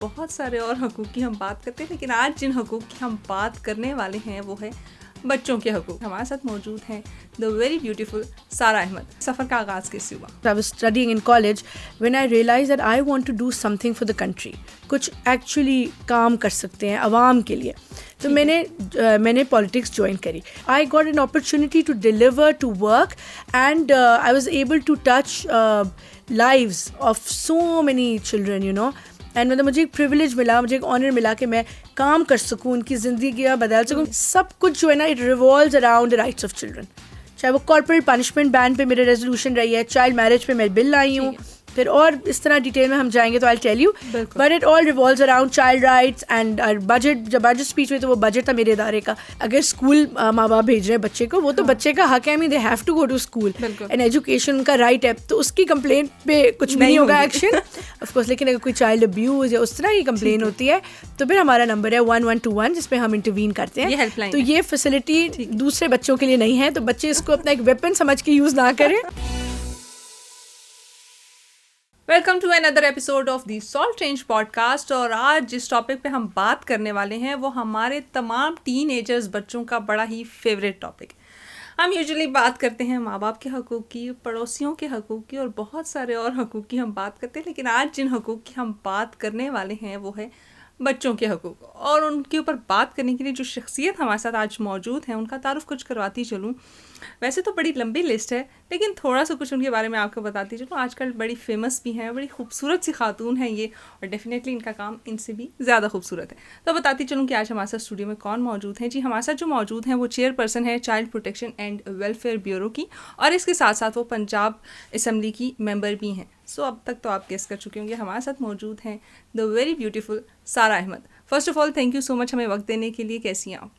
बहुत सारे और हकूक़ की हम बात करते हैं, लेकिन आज जिन हकूक़ की हम बात करने वाले हैं वो है बच्चों के हकूक़। हमारे साथ मौजूद हैं the very beautiful Sara Ahmad. सफ़र का आगाज़ कैसे हुआ? I was studying in college when I realized that I want to do something for the country. कुछ actually काम कर सकते हैं आवाम के लिए। तो मैंने पॉलिटिक्स ज्वाइन करी. I got an opportunity to deliver, to work, and I was able to touch lives of so many children, you know. And मतलब मुझे एक प्रिविलेज मिला, मुझे एक ऑनर मिला कि मैं काम कर सकूँ, उनकी ज़िंदगी बदल सकूँ. सब कुछ जो है ना, it revolves around the rights of children. चाहे वो कॉर्पोरेट पनिशमेंट बैन पे मेरे रेजोल्यूशन रही है, चाइल्ड मैरिज पे मैं बिल लाई हूँ, फिर और इस तरह डिटेल में हम जाएंगे तो I tell you. But it all revolves around child rights and budget. जब बजट स्पीच में तो वो बजट था मेरे इदारे का. अगर स्कूल माँ बाप भेज रहे हैं बच्चे को, वो तो बच्चे का हक है. I mean they have to go to school and education उनका राइट है. तो उसकी कंप्लेंट पे कुछ भी नहीं होगा एक्शन ऑफ कोर्स. लेकिन अगर कोई चाइल्ड अब्यूज या उस तरह की कंप्लेन होती है तो फिर हमारा नंबर है 1121 जिसपे हम इंटरवीन करते हैं. तो ये फैसिलिटी दूसरे बच्चों के लिए नहीं है, तो बच्चे इसको अपना एक वेपन समझ के यूज ना करें. Welcome to another episode of the Salt Range podcast. और आज जिस टॉपिक पे हम बात करने वाले हैं वो हमारे तमाम टीनेजर्स बच्चों का बड़ा ही फेवरेट टॉपिक. हम यूजुअली बात करते हैं माँ बाप के हकूक़ की, पड़ोसियों के हकूक़ की और बहुत सारे और हकूक़ की हम बात करते हैं, लेकिन आज जिन हकूक़ की हम बात करने वाले हैं वो है बच्चों के हकूक़. और उनके ऊपर बात करने के लिए जो शख्सियत हमारे साथ आज मौजूद हैं उनका तारुफ कुछ करवाती चलूँ. वैसे तो बड़ी लंबी लिस्ट है, लेकिन थोड़ा सा कुछ उनके बारे में आपको बताती चलूँ. आजकल बड़ी फेमस भी हैं, बड़ी खूबसूरत सी खातून हैं ये, और डेफिनेटली इनका काम इनसे भी ज़्यादा खूबसूरत है. तो बताती चलूँ कि आज हमारे साथ स्टूडियो में कौन मौजूद हैं. जी, हमारे साथ जो मौजूद हैं वो चेयरपर्सन है child protection and welfare bureau की, और इसके साथ साथ वो पंजाब असम्बली की मेंबर भी हैं. सो अब तक तो आप गेस कर चुके होंगे. हमारे साथ मौजूद हैं the very beautiful Sara Ahmed. First of all thank you so much हमें वक्त देने के लिए. कैसी हैं आप?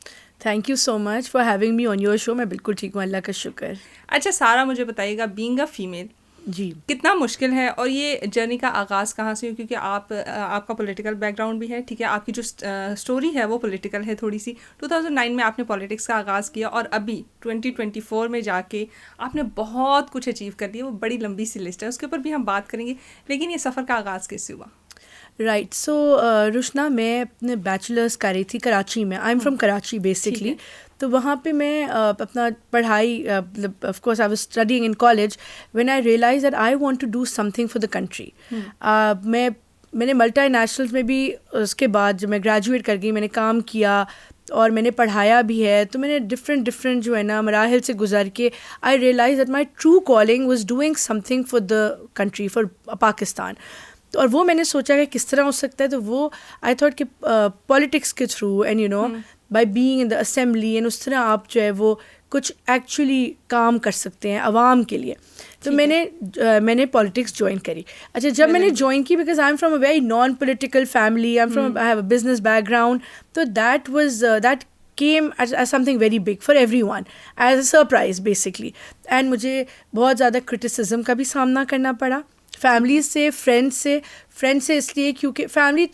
Thank you so much for having me on your show. मैं बिल्कुल ठीक हूँ, अल्लाह का शुक्र. अच्छा सारा, मुझे बताइएगा, बीइंग अ फीमेल जी कितना मुश्किल है, और ये जर्नी का आगाज़ कहाँ से हुआ? क्योंकि आपका पॉलिटिकल बैकग्राउंड भी है, ठीक है, आपकी जो स्टोरी है वो पॉलिटिकल है थोड़ी सी. 2009 में आपने पॉलिटिक्स का आगाज़ किया और अभी 2024 में जाके आपने बहुत कुछ अचीव कर लिया. वो बड़ी लंबी सी लिस्ट है, उसके ऊपर भी हम बात करेंगे, लेकिन ये सफ़र का आगाज़ कैसे हुआ? राइट. सो रुशना, मैं अपने बैचलर्स कर रही थी कराची में. I am from Karachi basically. तो वहाँ पे मैं अपना पढ़ाई, मतलब of course I was studying in college when I realize that I want to do something for the country. मैंने मल्टी नेशनल्स में भी उसके बाद जब मैं ग्रेजुएट कर गई मैंने काम किया और मैंने पढ़ाया भी है. तो मैंने डिफरेंट जो है ना मराहल से गुजर के I realize that my true calling was doing something for the country, for Pakistan. तो और वो मैंने सोचा कि किस तरह हो सकता है. तो वो आई थॉट कि पॉलिटिक्स के through and you no by being in the assembly and उस तरह आप जो है वो कुछ एक्चुअली काम कर सकते हैं आवाम के लिए. तो मैंने पॉलिटिक्स ज्वाइन करी. अच्छा, जब मैंने ज्वाइन की, because I am from a very non political family, I have a business background, तो that came as something very big for everyone, as a surprise basically. And मुझे बहुत ज़्यादा criticism का भी सामना करना पड़ा फैमिली से, फ्रेंड्स से इसलिए क्योंकि फैमिली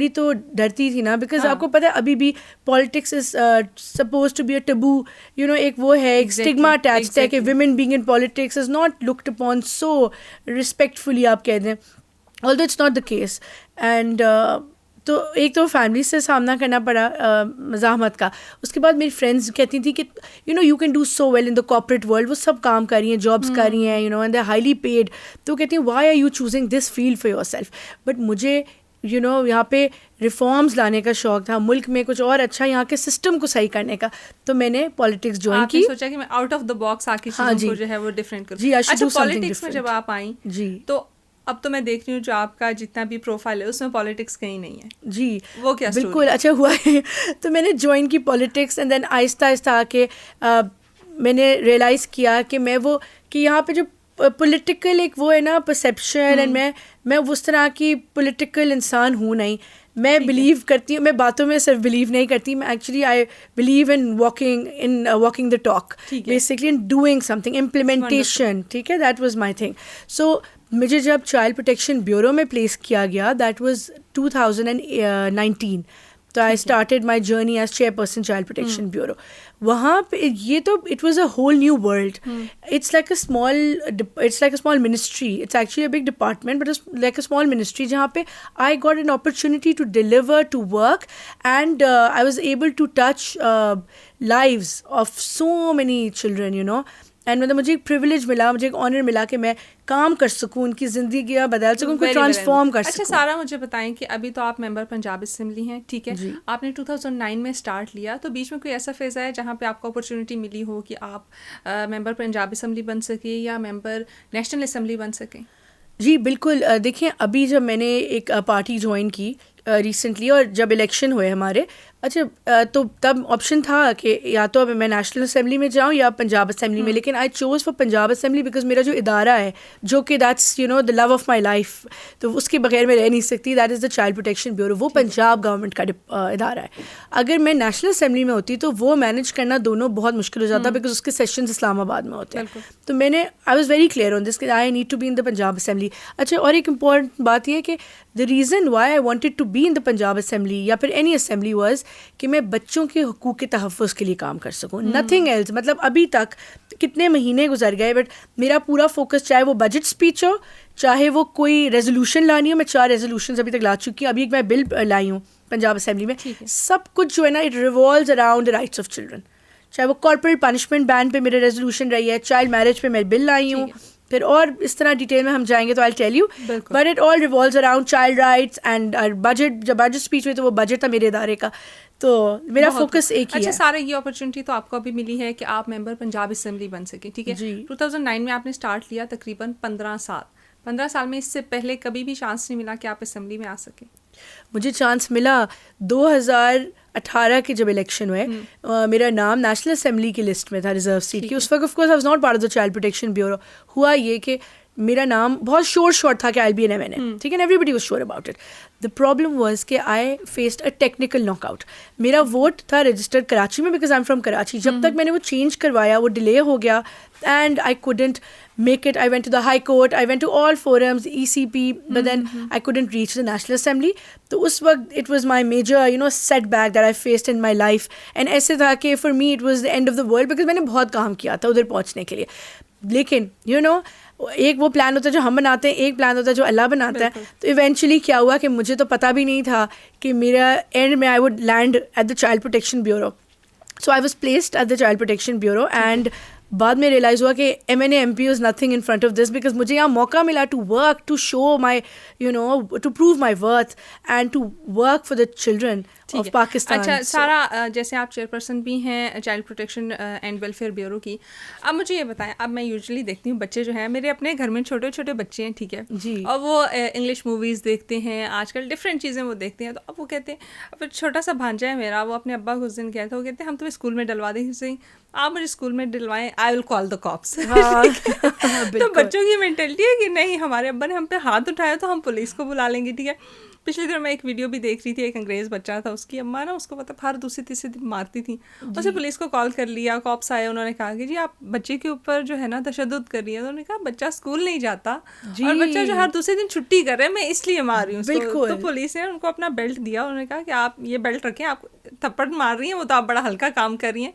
तो डरती थी ना, बिकॉज आपको पता है अभी भी politics is suppose to be a taboo, you know. एक वो है, एक स्टिग्मा अटैच्ड है कि women being in politics is not looked upon so respectfully, आप कह दें, although it's not the case. And तो एक तो फैमिली से सामना करना पड़ा मज़ाहमत का. उसके बाद मेरी फ्रेंड्स कहती थी कि you know you can do so well in the corporate world. वो सब काम कर रही हैं, जॉब्स कर रही हैं, you know, and they highly paid. तो कहती हैं why are you choosing this field for yourself. But मुझे यू नो यहाँ पे रिफॉर्म्स लाने का शौक था, मुल्क में कुछ और अच्छा यहाँ के सिस्टम को सही करने का. तो मैंने पॉलिटिक्स ज्वाइन की. सोचा कि मैं आउट ऑफ द बॉक्स आके चीज़ों को जो है वो डिफरेंट करूँ. जी, अच्छा, पॉलिटिक्स में जब आप आई जी, तो अब तो मैं देख रही हूँ जो आपका जितना भी प्रोफाइल है उसमें पॉलिटिक्स कहीं नहीं है. जी, वो क्या बिल्कुल. अच्छा हुआ है. तो मैंने ज्वाइन की पॉलिटिक्स एंड देन आहिस्ता आके मैंने रियलाइज़ किया कि कि यहाँ पे जो पॉलिटिकल एक वो है ना परसेप्शन, एंड मैं उस तरह की पॉलिटिकल इंसान हूँ नहीं. मैं बिलीव करती हूँ, मैं बातों में सिर्फ बिलीव नहीं करती, मैं actually I believe in walking the talk, basically in doing something, implementation. ठीक है, that was my thing. So मुझे जब चाइल्ड प्रोटेक्शन ब्यूरो में प्लेस किया गया, दैट वाज 2019. तो I started my journey as chairperson child protection bureau. वहाँ पे ये तो it was a whole new world. It's like a small ministry. It's actually a big department but it's like a small ministry जहाँ पे I got an opportunity to deliver, to work, and I was able to touch lives of so many children, you know. And मतलब मुझे एक privilege मिला, मुझे एक honour मिला कि मैं काम कर सकूँ, उनकी ज़िंदगी बदल सकूँ, उनको ट्रांसफॉर्म कर सकूँ. अच्छा सारा, मुझे बताएं कि अभी तो आप मेंबर पंजाब असेंबली हैं, ठीक है, आपने 2009 में स्टार्ट लिया, तो बीच में कोई ऐसा फेज़ आया जहाँ पे आपको अपॉर्चुनिटी मिली हो कि आप मेंबर पंजाब असेंबली बन सके या मेंबर नेशनल असेंबली बन सकें? जी बिल्कुल. देखिए अभी जब मैंने एक पार्टी ज्वाइन की रिसेंटली और जब इलेक्शन हुए हमारे, अच्छा तो तब ऑप्शन था कि या तो अब मैं नेशनल असेंबली में जाऊँ या पंजाब असेंबली में, लेकिन I chose for Punjab assembly because मेरा जो इदारा है जो कि that's you know the love of my life, तो उसके बगैर मैं रह नहीं सकती. That is the child protection bureau. वो पंजाब गवर्नमेंट का इदारा है. अगर मैं नेशनल असेंबली में होती तो वो मैनेज करना दोनों बहुत मुश्किल हो जाता बिकॉज उसके सेशंस इस्लामाबाद में होते हैं. तो मैंने I was very clear on this कि I need to be in the Punjab assembly. अच्छा, और एक इम्पॉर्टेंट बात यह है कि the reason why I wanted to be in the Punjab assembly या फिर एनी असेंबली वॉज कि मैं बच्चों के हुकूक के तहफ़्फ़ुज़ के लिए काम कर सकूँ. Nothing else. मतलब अभी तक कितने महीने गुजर गए बट मेरा पूरा फोकस, चाहे वो बजट स्पीच हो, चाहे वो कोई रेजोल्यूशन लानी हो, मैं 4 रेजोल्यूशन अभी तक ला चुकी हूँ. अभी एक मैं बिल लाई हूँ पंजाब असेंबली में. सब कुछ जो है ना, it revolves around the rights of children. चाहे वो कॉर्पोरेट पनिशमेंट बैन पे मेरे रेजोल्यूशन रही है, चाइल्ड मैरिज पे मैं बिल लाई हूँ, फिर और इस तरह डिटेल में हम जाएंगे तो I tell you, but it all revolves around child rights and budget. जब बजट स्पीच हुई तो वो बजट था मेरे इदारे का, तो मेरा फोकस एक ही है. अच्छा सारे, ये अपॉर्चुनिटी तो आपको अभी मिली है कि आप मेंबर पंजाब असेंबली बन सके, ठीक है. 2009 में आपने स्टार्ट लिया, तकरीबन 15 साल में इससे पहले कभी भी चांस नहीं मिला कि आप असेंबली में आ सके? मुझे चांस मिला 2018 के जब इलेक्शन हुए. मेरा नाम नेशनल असेंबली की लिस्ट में था रिजर्व सीट की. उस वक्त of course I was not part of the child protection bureau. हुआ ये कि मेरा नाम बहुत शॉर्ट था कि आई बी एन MNA, ठीक है, everybody was sure about it. The problem was कि I faced a technical knockout. मेरा वोट था रजिस्टर्ड कराची में because I am from Karachi. जब तक मैंने वो चेंज करवाया वो डिले हो गया and I couldn't make it. I went to the High Court, I went to all forums, ECP, but then I couldn't reach the National Assembly. तो उस वक्त it was my major, you know, setback that I faced in my life. And ऐसे था कि for me it was the end of the world because मैंने बहुत काम किया था उधर पहुँचने के लिए. लेकिन you know, एक वो प्लान होता है जो हम बनाते हैं, एक प्लान होता है जो अल्लाह बनाता है. तो इवेंचुअली क्या हुआ कि मुझे तो पता भी नहीं था कि मेरा एंड में I would land at the child protection bureau. So I was placed at the child protection bureau and बाद में रियलाइज़ हुआ कि MNA MP is nothing in front of this because मुझे यहाँ मौका मिला to work, to show my you know, to prove my worth and to work for the children of Pakistan. अच्छा सारा, जैसे आप चेयरपर्सन भी हैं child protection and welfare bureau की, अब मुझे ये बताएं, अब मैं यूजुअली देखती हूँ बच्चे जो हैं मेरे अपने घर में छोटे छोटे बच्चे हैं, ठीक है जी, और वो इंग्लिश मूवीज़ देखते हैं आजकल, डिफरेंट चीज़ें वो देखते हैं. तो अब वो कहते हैं, अब छोटा सा भांजा है मेरा, वो अपने अब्बा को उस दिन कहता है, वो कहते हैं हम तुम्हें स्कूल में डलवा दें, सही आप मुझे स्कूल में डलवाएं, I will call the cops. तो बच्चों की मेंटेलिटी है कि नहीं, हमारे अब्बा ने हम पे हाथ उठाया तो हम पुलिस को बुला लेंगे, ठीक है. पिछले दिन मैं एक वीडियो भी देख रही थी, एक अंग्रेज़ बच्चा था, उसकी अम्मा ना उसको मतलब हर दूसरे तीसरे दिन मारती थी. उसे पुलिस को कॉल कर लिया, कॉप्स आए, उन्होंने कहा कि जी आप बच्चे के ऊपर जो है ना तशद्दुद कर रही है. तो उन्होंने कहा बच्चा स्कूल नहीं जाता और बच्चा जो हर दूसरे दिन छुट्टी कर रहा है, मैं इसलिए मार रही हूँ. तो पुलिस ने उनको अपना बेल्ट दिया, उन्होंने कहा कि आप ये बेल्ट रखें, आप थप्पड़ मार रही हैं वो तो आप बड़ा हल्का काम कर रही हैं,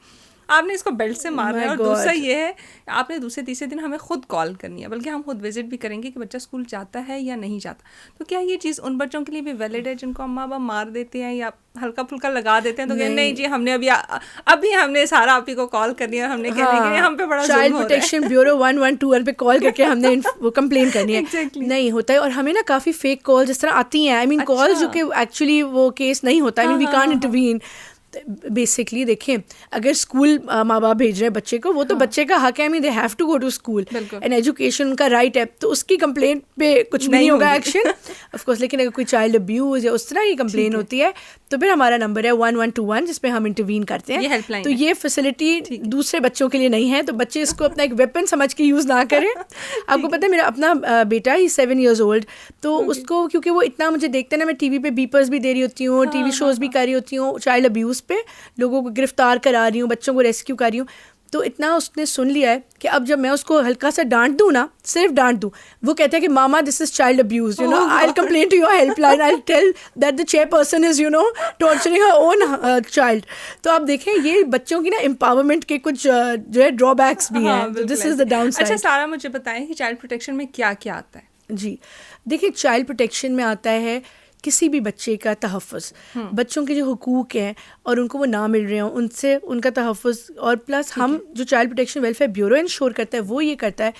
आपने इसको बेल्ट से मारना है. और दूसरा ये है, आपने दूसरे तीसरे दिन हमें खुद कॉल करनी है, बल्कि हम खुद विजिट भी करेंगे कि बच्चा स्कूल जाता है या नहीं जाता. तो क्या ये चीज़ उन बच्चों के लिए भी वैलिड है जिनको अम्मा अब्बा मार देते हैं या हल्का फुल्का लगा देते हैं? तो नहीं जी, हमने अभी हमने सारा आप ही को कॉल करनी है, हमने कहने हम पे बड़ा चाइल्ड प्रोटेक्शन ब्यूरो 1121 पे कॉल करके हमने वो कंप्लेन करनी है. नहीं होता है. और हमें ना काफ़ी फेक कॉल जिस तरह आती हैं, आई मीन कॉल जो कि एक्चुअली वो केस नहीं होता, I mean we can't intervene. Basically देखें, अगर स्कूल माँ बाप भेज रहे हैं बच्चे को, वो तो बच्चे का हक है, I mean they have to go to school and education उनका राइट है, तो उसकी कंप्लेंट पे कुछ भी नहीं होगा एक्शन ऑफ कोर्स. लेकिन अगर कोई चाइल्ड अब्यूज़ या उस तरह की कंप्लेन होती है तो फिर हमारा नंबर है 1121 जिसपे हम इंटरवीन करते हैं. तो ये फैसिलिटी दूसरे बच्चों के लिए नहीं है, तो बच्चे इसको अपना एक वेपन समझ के यूज़ ना करें. आपको पता है मेरा अपना बेटा ही 7 years old, तो उसको क्योंकि वो इतना मुझे देखते हैं ना, मैं TV पे बीपर्स भी दे रही होती हूँ, TV शोज़ भी कर रही होती हूँ, चाइल्ड अब्यूज़ पे लोगों को गिरफ्तार करा रही हूँ, बच्चों को रेस्क्यू कर रही हूँ, तो इतना उसने सुन लिया है कि अब जब मैं उसको हल्का सा डांट दूँ ना, सिर्फ डांट दूँ, वो कहता है कि mama this is child abuse, you know, I will complain to your helpline, I will tell that the chairperson is, you know, torturing her own child. तो आप देखें ये बच्चों की ना एम्पावरमेंट के कुछ जो है ड्रॉबैक्स भी हैं. This is the down side. अच्छा सारा, मुझे बताएं कि चाइल्ड प्रोटेक्शन में क्या क्या आता है. जी देखिए, चाइल्ड प्रोटेक्शन में आता है किसी भी बच्चे का तहफ़्फ़ुज़, बच्चों के जो हुकूक हैं और उनको वो ना मिल रहे हों उनसे उनका तहफ़्फ़ुज़. और प्लस हम जो child protection welfare bureau ensure करता है वो ये करता है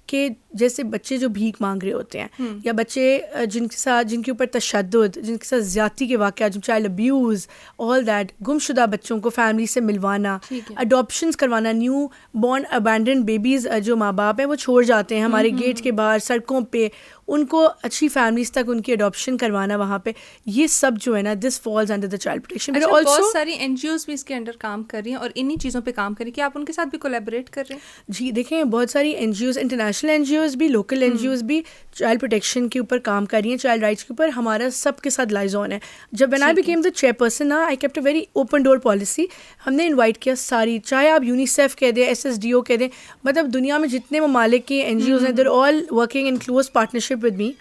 कि जैसे बच्चे जो भीख मांग रहे होते हैं या बच्चे जिनके ऊपर तशद्दुद, जिनके साथ ज़्यादती के वाक़यात, जो चाइल्ड अब्यूज़, ऑल दैट, गुमशुदा बच्चों को फैमिली से मिलवाना, अडॉप्शंस करवाना, न्यू बॉर्न अबैंडन बेबीज़ जो माँ बाप हैं वो छोड़ जाते हैं हमारे गेट के बाहर, सड़कों पे, उनको अच्छी फैमिलीज तक उनकी अडॉप्शन करवाना वहाँ पे, ये सब जो है ना, this falls under the child protection. अच्छा, बहुत सारी NGOs भी इसके अंडर काम कर रही हैं और इन्हीं चीज़ों पे काम कर रही हैं. क्या आप उनके साथ भी कोलैबोरेट कर रहे हैं? जी देखें, बहुत सारी NGOs, इंटरनेशनल NGOs भी, लोकल NGOs भी चाइल्ड प्रोटेक्शन के ऊपर काम कर रही हैं, चाइल्ड राइट्स के ऊपर. हमारा सबके साथ लाइज ऑन है. जब when I became the chairperson ना, I kept a very open door policy. हमने इन्वाइट किया सारी, चाहे आप यूनिसेफ कह दें, SSDO कह दें, मतलब दुनिया में जितने ममालिक की NGOs हैं, there all working in close partnership with me.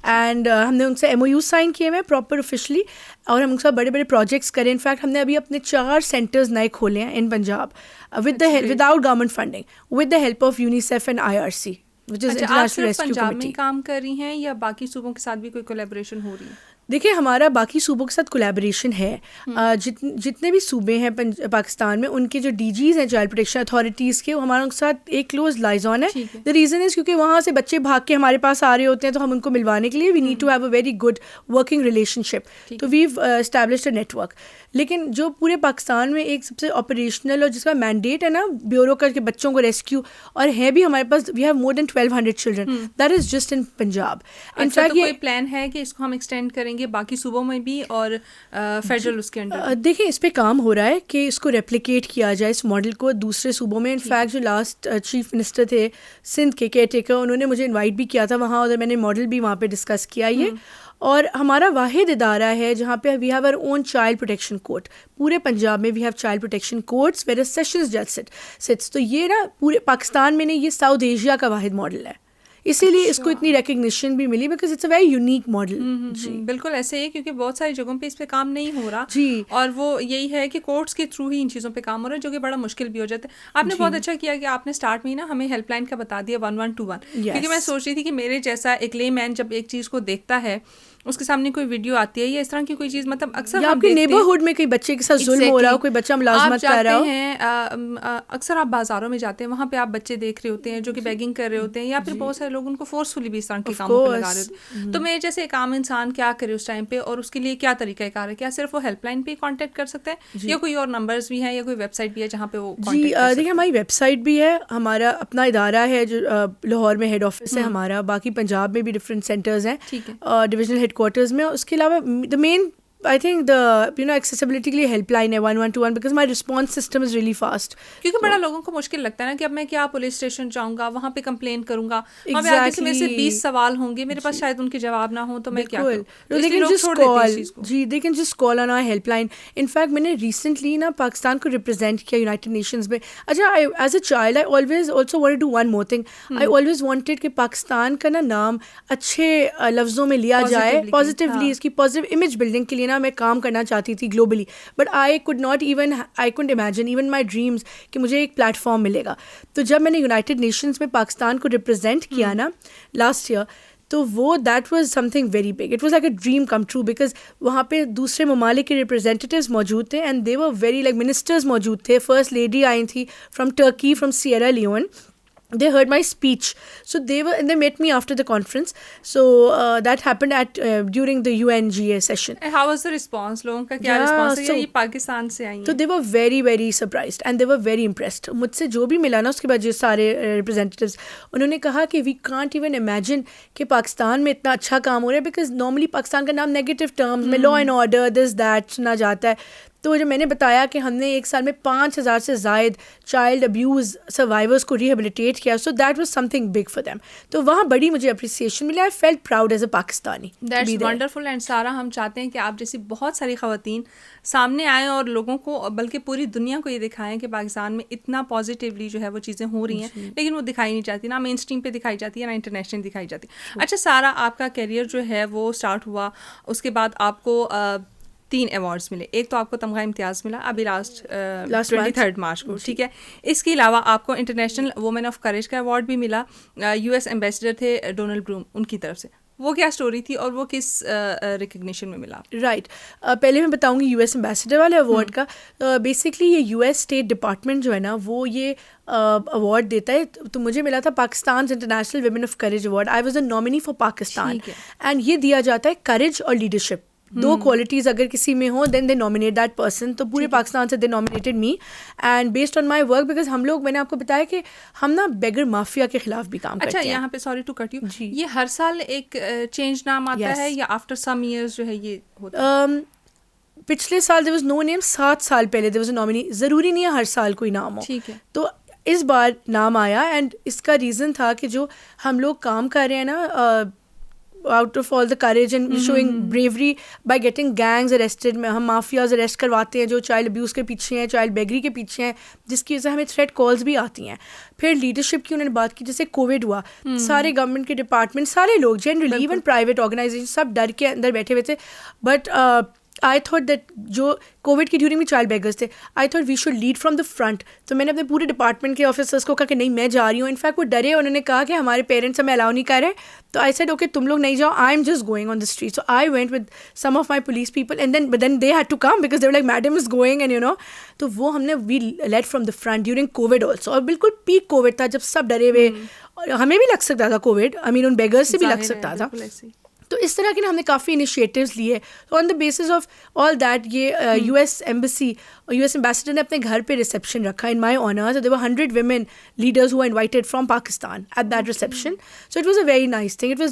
And हमने उनसे MOU साइन किए हुए प्रॉपर ऑफिशली, और हम उनके साथ बड़े बड़े प्रोजेक्ट्स करें. इनफैक्ट हमने अभी अपने 4 सेंटर्स नए खोले हैं in Punjab without government funding, with the help of UNICEF and IRC, which is International Rescue Punjab में Committee. काम कर रही हैं या बाकी सूबों के साथ भी कोई कोलैबोरेशन हो रही है? देखिए, हमारा बाकी सूबों के साथ कोलैबोरेशन है. जितने भी सूबे हैं पाकिस्तान में, उनके जो DGs हैं चाइल्ड प्रोटेक्शन अथॉरिटीज़ के, वो हमारे उनके साथ एक क्लोज लाइजॉन है. द रीज़न इज़ क्योंकि वहाँ से बच्चे भाग के हमारे पास आ रहे होते हैं, तो हम उनको मिलवाने के लिए we need to have a very good working relationship. तो वी एस्टैब्लिश्ड अ नेटवर्क. लेकिन जो पूरे पाकिस्तान में एक सबसे ऑपरेशनल और जिसका मैंडेट है ना ब्यूरो का, के बच्चों को रेस्क्यू, और है भी हमारे पास, we have more than 1200 children, that is just in Punjab. In fact कोई प्लान है कि इसको हम एक्सटेंड करेंगे बाकी सूबों में भी और फेडरल उसके अंडर? देखिए, इस पे काम हो रहा है कि इसको रेप्लिकेट किया जाए, इस मॉडल को दूसरे सूबों में. इनफैक्ट जो लास्ट चीफ मिनिस्टर थे सिंध के, केयर टेकर, उन्होंने मुझे इनवाइट भी किया था वहाँ, और मैंने मॉडल भी वहाँ पे डिस्कस किया ये. और हमारा वाहिद इदारा है जहाँ पे we have our own child protection court. पूरे पंजाब में we have child protection courts where sessions जज सिट्स. तो ये ना पूरे पाकिस्तान में नहीं, ये साउथ एशिया का वाहिद मॉडल है, इसीलिए इसको इतनी रिकग्निशन भी मिली, because it's a very unique model. जी बिल्कुल ऐसे ही, क्योंकि बहुत सारी जगहों पे इस पे काम नहीं हो रहा जी, और वो यही है कि कोर्ट्स के थ्रू ही इन चीज़ों पे काम हो रहा है, जो कि बड़ा मुश्किल भी हो जाता है. आपने बहुत अच्छा किया कि आपने स्टार्ट में ही ना हमें हेल्पलाइन का बता दिया 1121, क्योंकि मैं सोच रही थी कि मेरे जैसा एक लेमैन जब एक चीज़ को देखता है, उसके सामने कोई वीडियो आती है या इस तरह की कोई चीज़, मतलब अक्सर आपके नेबरहुड में कोई बच्चे के साथ जुल्म हो रहा हो, कोई बच्चा मुलाजमत कर रहा हो, अक्सर आप बाजारों में जाते हैं, वहाँ पे आप बच्चे देख रहे होते हैं जो कि बैगिंग कर रहे होते हैं, या फिर बहुत सारे लोग उनको फोर्सफुली भी इस तरह के कामों पे लगा रहे होते हैं. तो मेरे जैसे एक आम इंसान क्या करे उस टाइम पे, और उसके लिए क्या तरीका कार है? क्या सिर्फ वो हेल्पलाइन पे कांटेक्ट कर सकते हैं या कोई और नंबर्स भी हैं या कोई वेबसाइट भी है जहाँ पे वो जी? देखिए, हमारी वेबसाइट भी है, हमारा अपना इदारा है जो लाहौर में हेड ऑफिस है हमारा, बाकी पंजाब में भी डिफरेंट सेंटर्स हैं डिविजनल हेडक्वार्टर्स में. उसके अलावा the main I think the accessibility के लिए हेल्पलाइन है 1121, because my response system is really fast. क्योंकि बड़ा लोगों को मुश्किल लगता है ना कि अब मैं क्या पुलिस स्टेशन जाऊंगा, वहाँ पे कंप्लेन करूंगा, वहाँ पे आगे से मेरे से 20 सवाल होंगे, मेरे पास शायद उनके जवाब ना हो, तो मैं क्या करूँ? They can just call. Ji, they can just call on our helpline. In fact, मैंने recently ना पाकिस्तान को represent किया United Nations में. अच्छा, as a child I always also wanted to do one more thing. I always wanted कि पाकिस्तान का ना नाम अच्छे लफ्ज़ों में लिया जाए, पॉजिटिवली, इसकी पॉजिटिव इमेज बिल्डिंग के लिए ना मैं काम करना चाहती थी globally. But I could imagine even my dreams कि मुझे एक प्लेटफॉर्म मिलेगा. तो जब मैंने यूनाइटेड नेशंस में पाकिस्तान को रिप्रेजेंट किया ना लास्ट ईयर, तो वो that was something very big. It was like a dream come true, because वहाँ पे दूसरे ममालिक के रिप्रेजेंटेटिव्स मौजूद थे, and they were very like ministers मौजूद थे. फर्स्ट लेडी आई थी from Turkey, from Sierra Leone. They heard my speech, so they met me after the conference. So that happened at during the UNGA session. And how was the response? लोगों का क्या response है? ये पाकिस्तान से आई हैं. So they were very very surprised and they were very impressed. मुझसे जो भी मिला ना उसके बाद जो सारे representatives, उन्होंने कहा कि we can't even imagine कि पाकिस्तान में इतना अच्छा काम हो रहा है, because normally पाकिस्तान का नाम negative terms में law and order this that सुना जाता है. तो जब मैंने बताया कि हमने एक साल में 5,000 से ज़ायद चाइल्ड अब्यूज़ सर्वाइवर्स को रिहेबिलिटेट किया, so that was something big for them. तो वहाँ बड़ी मुझे अप्रिसिएशन मिली. I felt proud as a Pakistani. That's wonderful. And Sara हम चाहते हैं कि आप जैसी बहुत सारी ख़वातीन सामने आएँ और लोगों को, बल्कि पूरी दुनिया को ये दिखाएं कि पाकिस्तान में इतना पॉजिटिवली जो है वो चीज़ें हो रही हैं, लेकिन वो दिखाई नहीं जाती, ना मेन स्ट्रीम पे दिखाई जाती है ना इंटरनेशनल दिखाई जाती. अच्छा सारा, आपका करियर जो है वो स्टार्ट हुआ, उसके बाद आपको 3 अवार्ड्स मिले. एक तो आपको तमगा इम्तियाज़ मिला अभी लास्ट 23 मार्च को, ठीक है. इसके अलावा आपको इंटरनेशनल वुमेन ऑफ करेज का अवार्ड भी मिला. US एम्बेसडर थे डोनाल्ड ब्लूम, उनकी तरफ से. वो क्या स्टोरी थी और वो किस रिकग्निशन में मिला? राइट. पहले मैं बताऊंगी US एम्बेसडर वाले अवार्ड का. बेसिकली ये US स्टेट डिपार्टमेंट जो है ना, वो ये अवार्ड देता है. तो मुझे मिला था Pakistan international women of courage award. I was a nominee for Pakistan. And ये दिया जाता है करेज और लीडरशिप, दो क्वालिटीज़ अगर किसी में हो, then they nominate that person. तो पूरे पाकिस्तान से they nominated me, and based on my work, because हम लोग, मैंने आपको बताया कि हम ना बेगर माफिया के खिलाफ भी काम करते हैं. अच्छा, यहाँ पे सॉरी टू कट यू, ये हर साल एक चेंज नाम आता है या आफ्टर सम इयर्स जो है ये होता है? पिछले साल देयर वाज नो नेम, 7 साल पहले देयर वाज अ नॉमिनी. ज़रूरी नहीं है हर साल कोई नाम हो. ठीक है. तो इस बार नाम आया, एंड इसका रीज़न था कि जो हम लोग काम कर रहे हैं ना, out of all the courage and showing bravery by getting gangs arrested, में हम माफियाज अरेस्ट करवाते हैं जो चाइल्ड अब्यूज़ के पीछे हैं, चाइल्ड बेगरी के पीछे हैं, जिसकी वजह से हमें थ्रेट कॉल्स भी आती हैं. फिर लीडरशिप की उन्होंने बात की. जैसे कोविड हुआ, सारे गवर्नमेंट के डिपार्टमेंट, सारे लोग जनरली, इवन प्राइवेट ऑर्गेनाइजेशन, सब डर के अंदर बैठे हुए थे. बट आई थॉट दैट जो कोविड की ड्यूरिंग में चाइल्ड बेगर्स थे, I thought we should lead from the front. तो मैंने अपने पूरे डिपार्टमेंट के ऑफिसर्स को कहा कि नहीं मैं जा रही हूँ. इनफैक्ट वो डरे, उन्होंने कहा कि हमारे पेरेंट्स हमें अलाउ नहीं कर रहे. तो आई सेड ओके तुम लोग नहीं जाओ, I am just going on the street. So I went with some of my police people, and then they had to come because they were like madam is going, and you know. तो वो हमने we led from the front during Covid also. और बिल्कुल peak Covid था जब सब डरे हुए, हमें भी लग सकता था कोविड, आई मीन उन बेगर्स से भी लग सकता था. तो इस तरह के हमने काफ़ी इनिशिएटिव्स लिए. तो on the basis of all that ये US एम्बेसी, US एम्बेसडर ने अपने घर पे रिसेप्शन रखा in my honour. There were 100 women leaders who were invited from Pakistan at that reception. So it was a very nice thing. It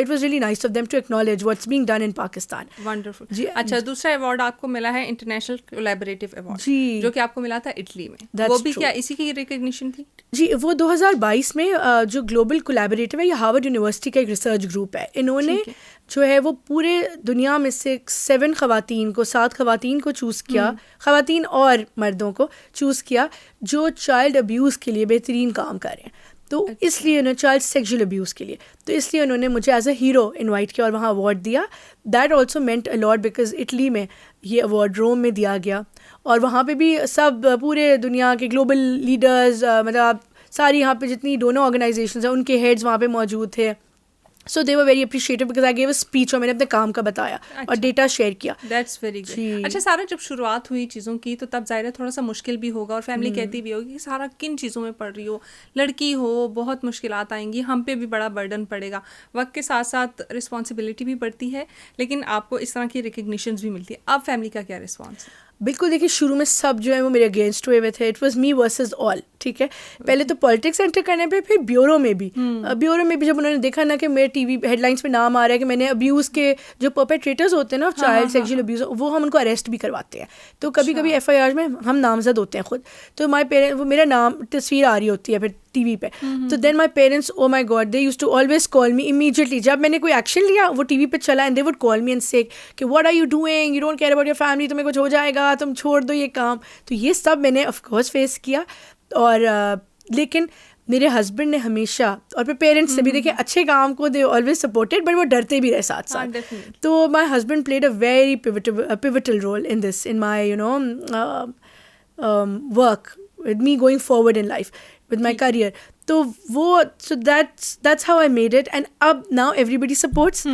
was really nice of them to acknowledge what's being done in Pakistan. Wonderful. जी. अच्छा, दूसरा award आपको मिला है international collaborative award, जो कि आपको मिला था इटली में. वो भी क्या इसी की रिकग्निशन थी? जी, वो 2022 में जो ग्लोबल कोलैबोरेटिव है, ये हार्वर्ड यूनिवर्सिटी का एक रिसर्च ग्रुप है. इन्होंने जो है वो पूरे दुनिया में से 7 ख़वातीन को चूज़ किया, ख़वातीन और मर्दों को चूज़ किया जो चाइल्ड अब्यूज़ के लिए बेहतरीन काम कर रहे हैं. तो इसलिए उन्होंने चाइल्ड सेक्शुअल अब्यूज़ के लिए, तो इसलिए उन्होंने मुझे एज अ हीरो इनवाइट किया और वहाँ अवार्ड दिया. That also meant a lot because Italy में ये अवार्ड रोम में दिया गया, और वहाँ पे भी सब पूरे दुनिया के ग्लोबल लीडर्स, मतलब सारी यहाँ पे जितनी दोनों ऑर्गेनाइजेशंस हैं उनके हेड्स वहाँ पे मौजूद थे. So they were very appreciative because I gave a speech और मैंने अपने काम का बताया और डेटा शेयर किया. That's very good. अच्छा सारा, जब शुरुआत हुई चीज़ों की तो तब ज़ाहिर है थोड़ा सा मुश्किल भी होगा, और फैमिली कहती भी होगी कि सारा किन चीज़ों में पढ़ रही हो, लड़की हो, बहुत मुश्किलात आएंगी, हम पे भी बड़ा बर्डन पड़ेगा. वक्त के साथ साथ रिस्पॉन्सिबिलिटी भी बढ़ती है, लेकिन आपको इस तरह की रिकग्निशंस भी मिलती है. अब फैमिली का क्या रिस्पॉन्स है? बिल्कुल, देखिए शुरू में सब जो है वो मेरे अगेंस्ट हुए थे. It was me versus all. ठीक है, पहले तो पॉलिटिक्स एंटर करने पे, फिर ब्यूरो में भी जब उन्होंने देखा ना कि मेरे टीवी हेडलाइंस में नाम आ रहा है कि मैंने अब्यूज़ के जो परपेट्रेटर्स होते हैं ना, चाइल्ड सेक्सुअल अब्यूज़, वो हम उनको अरेस्ट भी करवाते हैं. तो कभी कभी FIR में हम नामजद होते हैं खुद. तो माई पेरेंट्स, वो मेरा नाम तस्वीर आ रही होती है फिर टीवी पे. तो then my parents, oh my God, they used to always call me immediately. जब मैंने कोई एक्शन लिया वो टीवी पे चला, and they would call me and say कि what are you doing, you don't care about your family, तुम्हें कुछ हो जाएगा, तुम छोड़ दो ये काम. तो ये सब मैंने ऑफकोर्स फेस किया. और लेकिन मेरे हस्बैंड ने हमेशा, और फिर पेरेंट्स से भी, देखिए अच्छे काम को दे ऑलवेज सपोर्टेड, बट वो डरते भी रहे साथ साथ. तो my husband played a very pivotal role in this, in my you know work with me going forward in life, with my career. तो वो, so that's how I made it. And अब now everybody supports.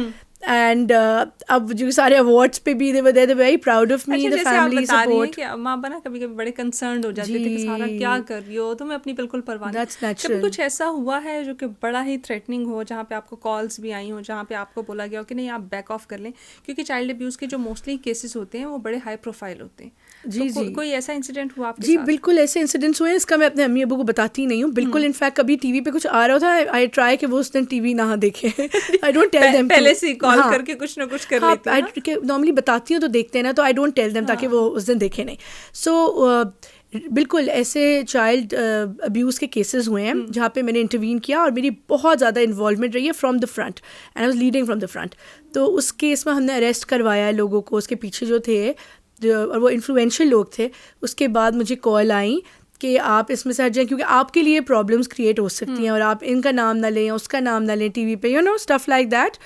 And अब जो सारे awards पे भी they were very proud of me. The family support. माँ बना कभी कभी बड़े कंसर्न्ड हो जाते थे कि सारा क्या कर रही हो, तुम्हें अपनी बिल्कुल परवाह नहीं. That's natural. कभी कुछ ऐसा हुआ है जो कि बड़ा ही थ्रेटनिंग हो, जहाँ पे आपको कॉल्स भी आई हो, जहाँ पे आपको बोला गया हो कि नहीं आप बैक ऑफ कर लें, क्योंकि चाइल्ड अब्यूज़ के जो मोस्टली केसेस होते हैं वो बड़े हाई प्रोफाइल होते हैं. जी तो कोई ऐसा इंसिडेंट हुआ आपके जी साथ? बिल्कुल ऐसे इंसिडेंट्स हुए हैं. इसका मैं अपने अम्मी अबू को बताती नहीं हूँ बिल्कुल. इनफैक्ट कभी टीवी पे कुछ आ रहा होता है, आई ट्राई कि वो उस दिन टीवी ना देखे. आई डोंट टेल देम पहले से कॉल करके कुछ ना कुछ कर लेती हैं। नॉर्मली बताती हूँ तो देखते हैं ना, तो आई डोंट टेल देम ताकि वो उस दिन देखे नहीं। सो बिल्कुल ऐसे चाइल्ड अब्यूज़ के केसेस हुए हैं जहाँ पे मैंने इंटरवीन किया और मेरी बहुत ज़्यादा इन्वॉल्वमेंट रही है from the front, and I was leading from the front. तो उस केस में हमने अरेस्ट करवाया है लोगों को, उसके पीछे जो थे और वो इन्फ्लुएंशियल लोग थे। उसके बाद मुझे कॉल आई कि आप इसमें से हट जाएं क्योंकि आपके लिए प्रॉब्लम्स क्रिएट हो सकती हैं और आप इनका नाम ना लें, उसका नाम ना लें टीवी पे, you know, stuff like that.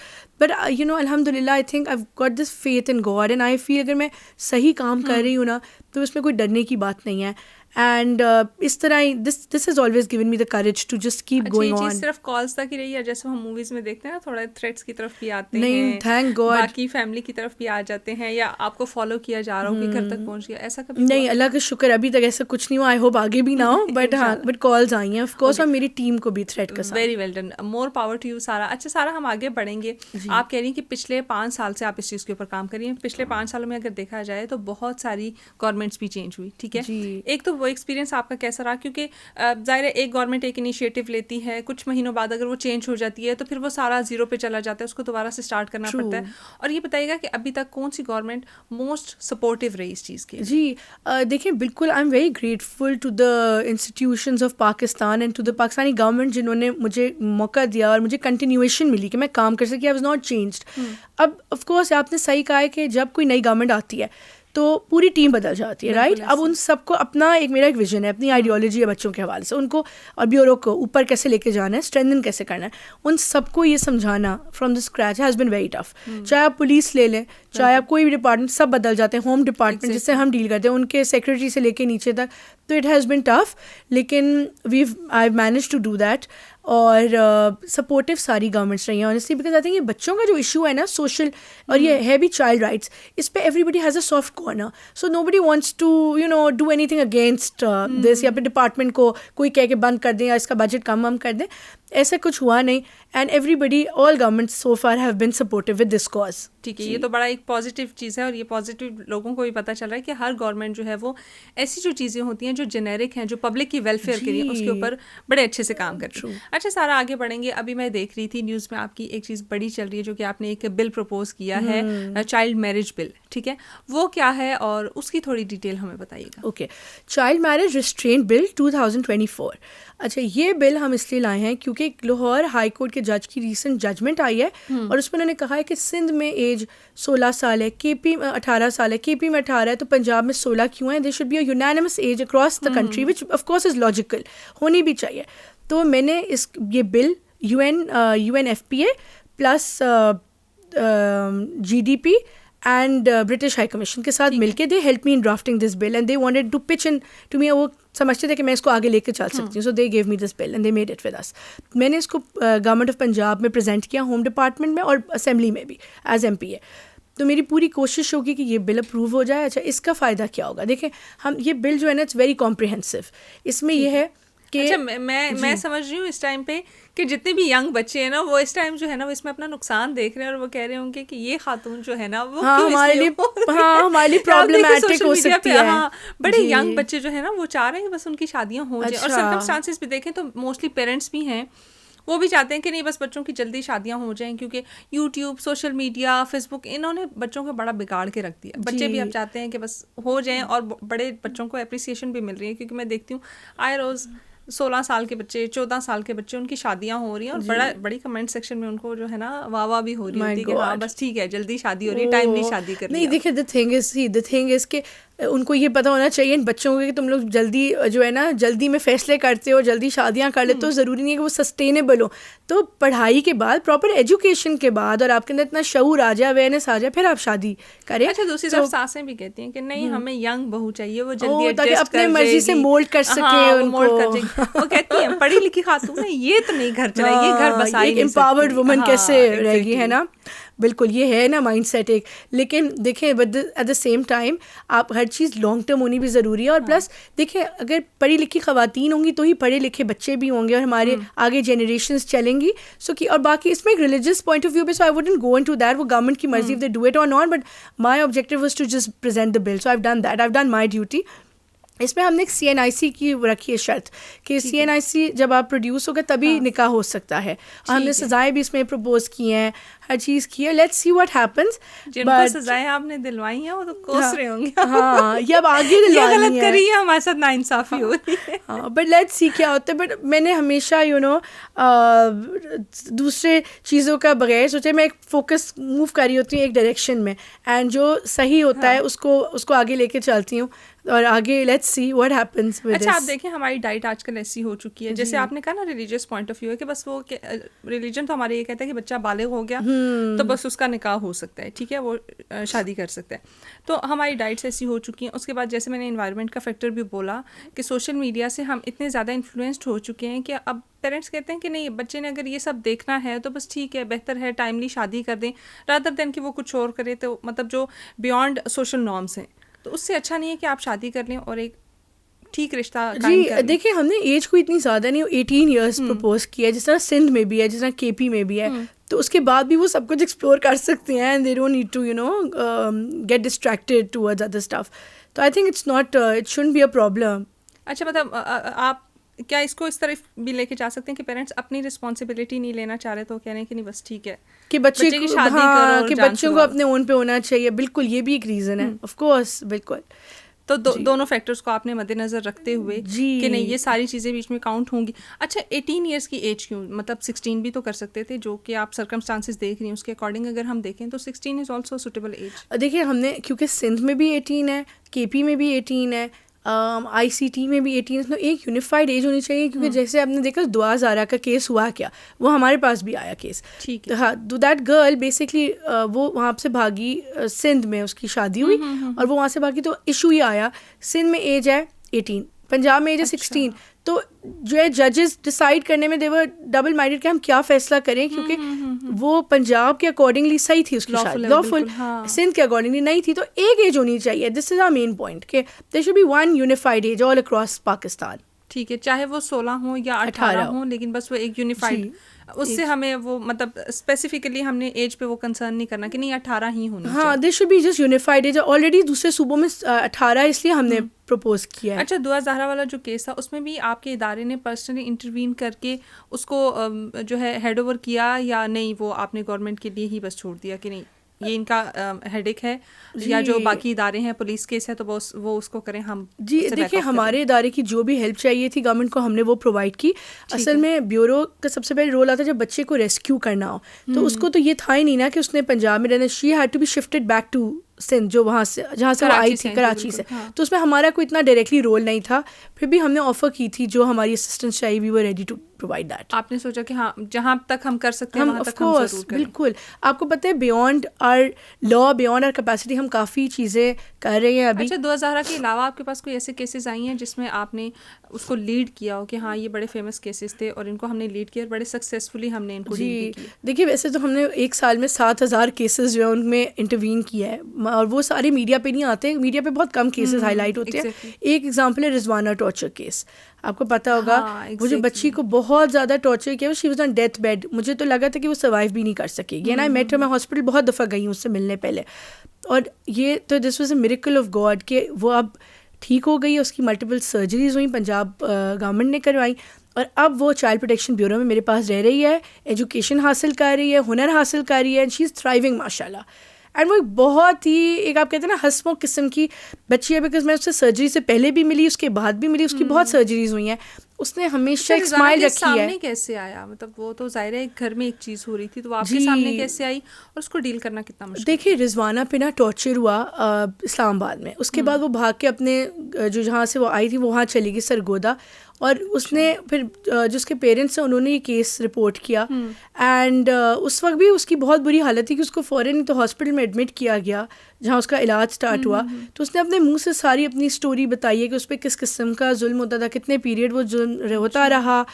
But you know, अल्हम्दुलिल्लाह, I think I got this faith in God and I feel अगर मैं सही काम कर रही हूँ ना तो इसमें कोई डरने की बात नहीं है। एंड इस तरह ही this has always given me the courage to just keep going on. सिर्फ कॉल्स तक ही रही है, जैसे हम मूवीज में देखते हैं ना, थोड़ा थ्रेट्स की तरफ भी आते नहीं, हैं, थैंक गॉड, बाकी फैमिली की तरफ भी आ जाते हैं, या आपको फॉलो किया जा रहा हो कि घर तक पहुंच गया, ऐसा कभी नहीं? अल्लाह का शुक्र अभी तक ऐसा कुछ नहीं हुआ, आई होप आगे भी ना हो। बट हाँ, बट कॉल्स आई हैं ऑफ कोर्स, और मेरी टीम को भी थ्रेट का साथ। Very well done, more power to you Sara. अच्छा सारा, हम आगे बढ़ेंगे। आप कह रही हैं कि पिछले 5 साल से आप इस चीज़ के ऊपर काम कर रही हैं। पिछले 5 सालों में अगर देखा जाए तो बहुत सारी गवर्नमेंट्स भी चेंज हुई, ठीक है। एक तो वो एक्सपीरियंस आपका कैसा रहा, क्योंकि ज़ाहिर है एक गवर्नमेंट एक इनिशिएटिव लेती है, कुछ महीनों बाद अगर वो चेंज हो जाती है तो फिर वो सारा जीरो पे चला जाता है, उसको दोबारा से स्टार्ट करना पड़ता है। और ये बताइएगा कि अभी तक कौन सी गवर्नमेंट मोस्ट सपोर्टिव रही इस चीज़ के? जी देखिए, बिल्कुल I am very grateful to the institutions of Pakistan and to the Pakistani government जिन्होंने मुझे मौका दिया और मुझे कंटिन्यूएशन मिली कि मैं काम कर सकी। I was not changed. अब ऑफ कोर्स आपने सही कहा है कि जब कोई नई गवर्नमेंट आती है तो पूरी टीम बदल जाती है, राइट। अब उन सबको अपना मेरा एक विजन है, अपनी आइडियोलॉजी है बच्चों के हवाले से, उनको और ब्यूरो को ऊपर कैसे लेके जाना है, स्ट्रेंथन कैसे करना है, उन सबको ये समझाना from the scratch has been very tough. चाहे आप पुलिस ले लें, चाहे आप कोई भी डिपार्टमेंट, सब बदल जाते हैं। होम डिपार्टमेंट जिससे हम डील करते हैं, उनके सेक्रेटरी से लेके नीचे तक, तो इट हैज़ बिन टफ, लेकिन I manage to do that. और सपोर्टिव सारी गवर्नमेंट्स रही हैं ऑनेस्टली, बिकॉज आई थिंक ये बच्चों का जो इशू है ना सोशल, और ये है भी चाइल्ड राइट्स, इस पे everybody has a soft corner, so nobody wants to you know do anything against this, या फिर डिपार्टमेंट को कोई कह के बंद कर दें या इसका बजट कम कर दें, ऐसा कुछ हुआ नहीं। And everybody, all governments so far have been supportive with this cause. ठीक है, ये तो बड़ा एक पॉजिटिव चीज़ है, और ये पॉजिटिव लोगों को भी पता चल रहा है कि हर गवर्नमेंट जो है वो ऐसी जो चीज़ें होती हैं जो जेनेरिक हैं, जो पब्लिक की वेलफेयर के लिए, उसके ऊपर बड़े अच्छे से काम करती है। अच्छा सारा, आगे बढ़ेंगे। अभी मैं देख रही थी न्यूज़ में आपकी एक चीज़ बड़ी चल रही है, जो कि आपने एक बिल प्रपोज किया है, चाइल्ड मैरिज बिल, ठीक है, वो क्या है और उसकी थोड़ी डिटेल हमें बताइएगा। Okay, child marriage restraint bill 2024। अच्छा, ये बिल हम इसलिए लाए हैं क्योंकि लाहौर हाई कोर्ट के जज की रीसेंट जजमेंट आई है और उसमें उन्होंने कहा है कि सिंध में एज 16 साल है, केपी में 18 साल है, केपी में 18 है, तो पंजाब में 16 क्यों है? They should be a unanimous age across the country, which of course is logical, होनी भी चाहिए। तो मैंने ये bill UNFPA plus GDP and British High Commission के साथ मिलके they help me in drafting this bill and they wanted to pitch in to me. वो समझते थे कि मैं इसको आगे लेके चल सकती हूँ, so they gave me this bill and they made it with us. मैंने इसको गवर्नमेंट ऑफ पंजाब में प्रेजेंट किया, होम डिपार्टमेंट में और असेंबली में भी एज MPA। तो मेरी पूरी कोशिश होगी कि ये बिल अप्रूव हो जाए। अच्छा, इसका फ़ायदा क्या होगा? देखें, हम ये बिल जो है ना, इट्स वेरी कॉम्प्रिहेंसिव। इसमें यह है कि अच्छा, मैं समझ रही हूँ इस टाइम पे कि जितने भी यंग बच्चे हैं ना, वो इस टाइम जो है ना, वो इसमें अपना नुकसान देख रहे हैं और वो कह रहे होंगे कि ये खातून जो है ना, वो हमारे लिए प्रॉब्लमैटिक हो सकती है। हाँ, बड़े यंग बच्चे जो है ना, वो चाह रहे हैं बस उनकी शादियां हो जाए। और सर्कमस्टांसेस भी देखें तो मोस्टली पेरेंट्स भी हैं, वो भी चाहते हैं कि नहीं बस बच्चों की जल्दी शादियां हो जाएं, क्योंकि यूट्यूब, सोशल मीडिया, फेसबुक, इन्होंने बच्चों को बड़ा बिगाड़ के रख दिया। बच्चे भी अब चाहते हैं कि बस हो जाएं, और बड़े बच्चों को अप्रिसिएशन भी मिल रही है, क्योंकि मैं देखती हूँ आए रोज़ 16 साल के बच्चे, 14 साल के बच्चे, उनकी शादियां हो रही हैं, और बड़ी कमेंट सेक्शन में उनको जो है ना वाह भी हो रही होती है कि हाँ बस ठीक है, जल्दी शादी हो रही है, टाइमली शादी कर नहीं। देखिए, द थिंग इज कि उनको ये पता होना चाहिए इन बच्चों को कि तुम लोग जल्दी जो है ना, जल्दी में फैसले करते हो, जल्दी शादियां कर लेते हो, ज़रूरी नहीं है कि वो सस्टेनेबल हो। तो पढ़ाई के बाद, प्रॉपर एजुकेशन के बाद, और आपके अंदर इतना शऊर आ जाए, अवेयरनेस आ जाए, फिर आप शादी करें। अच्छा, दूसरी तरफ सासें भी कहती हैं कि नहीं, हमें यंग बहू चाहिए, वो जल्दी ताकि अपने मर्जी से मोल्ड कर सके उनको। वो कहती हैं पढ़ी लिखी खातून है, ये तो नहीं घर चलाएगी, घर बसाएगी, एम्पावर्ड वुमन कैसे रहेगी, है ना। बिल्कुल, ये है ना माइंडसेट एक। लेकिन देखें, एट द सेम टाइम आप हर चीज़ लॉन्ग टर्म होनी भी ज़रूरी है। और प्लस देखिए, अगर पढ़ी लिखी ख़वातीन होंगी तो ही पढ़े लिखे बच्चे भी होंगे और हमारे आगे जनरेशन्स चलेंगी। सो कि और बाकी इसमें एक रिलीजियस पॉइंट ऑफ व्यू पे, so I wouldn't go into that, वो गवर्नमेंट की मर्जी, if they do it or not, but my objective was to just present the bill, so I have done that, I have done my duty. इसमें हमने एक CNIC की रखी है शर्त कि CNIC जब आप प्रोड्यूस होगा तभी निकाह हो सकता है। हमने सजाएं भी इसमें प्रपोज की हैं, हर चीज़ की है। Let's see what happens. जिनको सजाएं आपने दिलवाई हैं वो तो कोस रहे होंगे। हाँ, ये अब आगे दिलवानी है। गलत करी है, हमारे साथ नाइंसाफी हो रही है। हाँ, बट लेट्स सी क्या होता है। बट मैंने हमेशा दूसरे चीज़ों का बगैर सोचे, मैं एक फोकस मूव कर रही होती हूँ एक डायरेक्शन में, एंड जो सही होता है उसको आगे लेके चलती हूँ और आगे let's see what happens with this. अच्छा, आप देखें हमारी डाइट आजकल ऐसी हो चुकी है, जैसे आपने कहा ना रिलीजियस पॉइंट ऑफ व्यू है कि बस वो रिलीजन तो हमारे ये कहता है कि बच्चा बालिग हो गया तो बस उसका निकाह हो सकता है, ठीक है, वो शादी कर सकता है। तो हमारी डाइट्स ऐसी हो चुकी हैं। उसके बाद जैसे मैंने इन्वायरमेंट का फैक्टर भी बोला कि सोशल मीडिया से हम इतने ज़्यादा इन्फ्लुएंस्ड हो चुके हैं कि अब पेरेंट्स कहते हैं कि नहीं, बच्चे ने अगर ये सब देखना है तो बस ठीक है, बेहतर है टाइमली शादी कर दें रादर देन कि वो कुछ और करे। तो मतलब जो बियॉन्ड सोशल नॉर्म्स हैं, तो उससे अच्छा नहीं है कि आप शादी कर लें और एक ठीक रिश्ता कायम कर जी। लें। देखिए, हमने एज को इतनी ज़्यादा नहीं, 18 ईयर्स प्रपोज किया, जिस तरह सिंध में भी है, जिस तरह KP में भी है, तो उसके बाद भी वो सब कुछ एक्सप्लोर कर सकते हैं and they don't need to get distracted towards other stuff. तो I think it's not, it shouldn't be a problem. अच्छा, मतलब आप क्या इसको इस तरफ भी लेके जा सकते हैं कि पेरेंट्स अपनी रिस्पॉन्सिबिलिटी नहीं लेना चाह रहे तो कह रहे हैं कि नहीं बस ठीक है कि बच्चे की शादी करो, कि बच्चों को अपने ओन पे होना चाहिए। बिल्कुल, ये भी एक रीज़न है, ऑफ कोर्स, बिल्कुल। तो दोनों फैक्टर्स को आपने मद्देनजर रखते हुए कि नहीं ये सारी चीज़ें बीच में काउंट होंगी। अच्छा, 18 ईयर्स की एज क्यों, मतलब 16 भी तो कर सकते थे, जो कि आप सर्कमस्टांसिस देख रही हैं उसके अकॉर्डिंग अगर हम देखें तो 16 इज़ ऑल्सो सुटेबल एज। देखिए, हमने क्योंकि सिंध में भी 18 है, KP में भी 18 है, ICT में भी 18 है, तो एक यूनिफाइड एज होनी चाहिए। क्योंकि जैसे आपने देखा दुआ ज़ारा का केस हुआ क्या, वो हमारे पास भी आया केस, ठीक है। हाँ, दैट गर्ल बेसिकली वो वहाँ से भागी, सिंध में उसकी शादी हुई और वो वहाँ से भागी, तो इशू ये आया, सिंध में एज है 18, पंजाब में एज है 16, तो जो है जजेस डिसाइड करने में देवर डबल माइंडेड कि हम क्या फैसला करें, क्योंकि वो पंजाब के अकॉर्डिंगली सही थी उसकी शादी, लॉफुल, सिंध के अकॉर्डिंगली नहीं थी। तो एक एज होनी चाहिए, this is our main point, कि there should be one unified age all across Pakistan. ठीक है, चाहे वो 16 हो या 18 हो, लेकिन बस वो एक यूनिफाइड, उससे हमें वो मतलब स्पेसिफिकली हमने एज पे वो कंसर्न नहीं करना कि नहीं 18 ही होनी चाहिए। हाँ, this should be just unified age. Already दूसरे सूबों में 18 इसलिए हमने प्रपोज किया है। अच्छा, दुआ ज़हरा वाला जो केस था उसमें भी आपके इदारे ने पर्सनली इंटरवीन करके उसको जो है हेड ओवर किया या नहीं, वो आपने गवर्नमेंट के लिए ही बस छोड़ दिया कि नहीं ये इनका हेडेक है, या जो बाकी इदारे हैं, पुलिस केस है तो वो उसको करें हम? जी, देखिए, हमारे इदारे की जो भी हेल्प चाहिए थी गवर्नमेंट को, हमने वो प्रोवाइड की। असल में ब्यूरो का सबसे पहले रोल आता है जब बच्चे को रेस्क्यू करना हो, तो उसको तो ये था ही नहीं ना कि उसने पंजाब में रहना, she had to be shifted back to Sindh, जो वहाँ से जहाँ से वो आई थी, कराची से। तो उसमें हमारा कोई इतना डायरेक्टली रोल नहीं था, फिर भी हमने ऑफर की थी जो हमारी असिस्टेंस चाहिए, we were ready to provide that. आपने सोचा कि हाँ, जहाँ तक हम कर सकते हैं वहाँ तक हम जरूर करें। बिल्कुल, आपको पता है beyond our law, beyond our capacity हम काफ़ी चीज़ें कर रहे हैं अभी। अच्छा, दुआ ज़हरा के अलावा आपके पास कोई ऐसे केसेस आई हैं जिसमें आपने उसको लीड किया हो कि हाँ ये बड़े फेमस केसेस थे और इनको हमने लीड किया और बड़े सक्सेसफुली हमने इनको डील किया? देखिए, वैसे तो हमने एक साल में 7,000 केसेस जो है उनमें इंटरवीन किया है, और वो सारे मीडिया पे नहीं आते, मीडिया पे बहुत कम केसेस हाईलाइट होते हैं। एक एग्जांपल है रिजवाना टॉर्चर केस, आपको पता होगा। वो जो बच्ची को बहुत ज़्यादा टॉर्चर किया, she was on death bed, मुझे तो लगा था कि वो सर्वाइव भी नहीं कर सकेगी, एंड आई मेट हर, मैं हॉस्पिटल बहुत दफ़ा गई हूँ उससे मिलने पहले, और ये तो this was a miracle of God कि वो अब ठीक हो गई, उसकी मल्टीपल सर्जरीज हुई, पंजाब गवर्नमेंट ने करवाई, और अब वो चाइल्ड प्रोटेक्शन ब्यूरो में मेरे पास रह रही है, एजुकेशन हासिल कर रही है, हुनर हासिल कर रही है, एंड शी इज़ थ्राइविंग माशाल्लाह। एंड वो एक बहुत ही, एक आप कहते हैं ना हंसमुख किस्म की बच्ची है, बिकॉज मैं उससे सर्जरी से पहले भी मिली, उसके बाद भी मिली, उसकी बहुत सर्जरीज हुई हैं, उसने हमेशा एक स्माइल रखी है। सामने कैसे आया, मतलब वो तो जाहिर है घर में एक चीज़ हो रही थी, तो आपके सामने कैसे आई और उसको डील करना कितना मुश्किल? देखिए, रिजवाना पे ना टॉर्चर हुआ इस्लामाबाद में, उसके बाद वो भाग के अपने जो जहाँ से वो आई थी वो वहाँ चली गई, सरगोदा, और उसने फिर जो उसके पेरेंट्स हैं उन्होंने ये केस रिपोर्ट किया, एंड उस वक्त भी उसकी बहुत बुरी हालत थी कि उसको फ़ौरन तो हॉस्पिटल में एडमिट किया गया जहाँ उसका इलाज स्टार्ट हुआ। तो उसने अपने मुंह से सारी अपनी स्टोरी बताई है कि उस पर किस किस्म का जुल्म होता था, कितने पीरियड वो जुल्म होता रहा,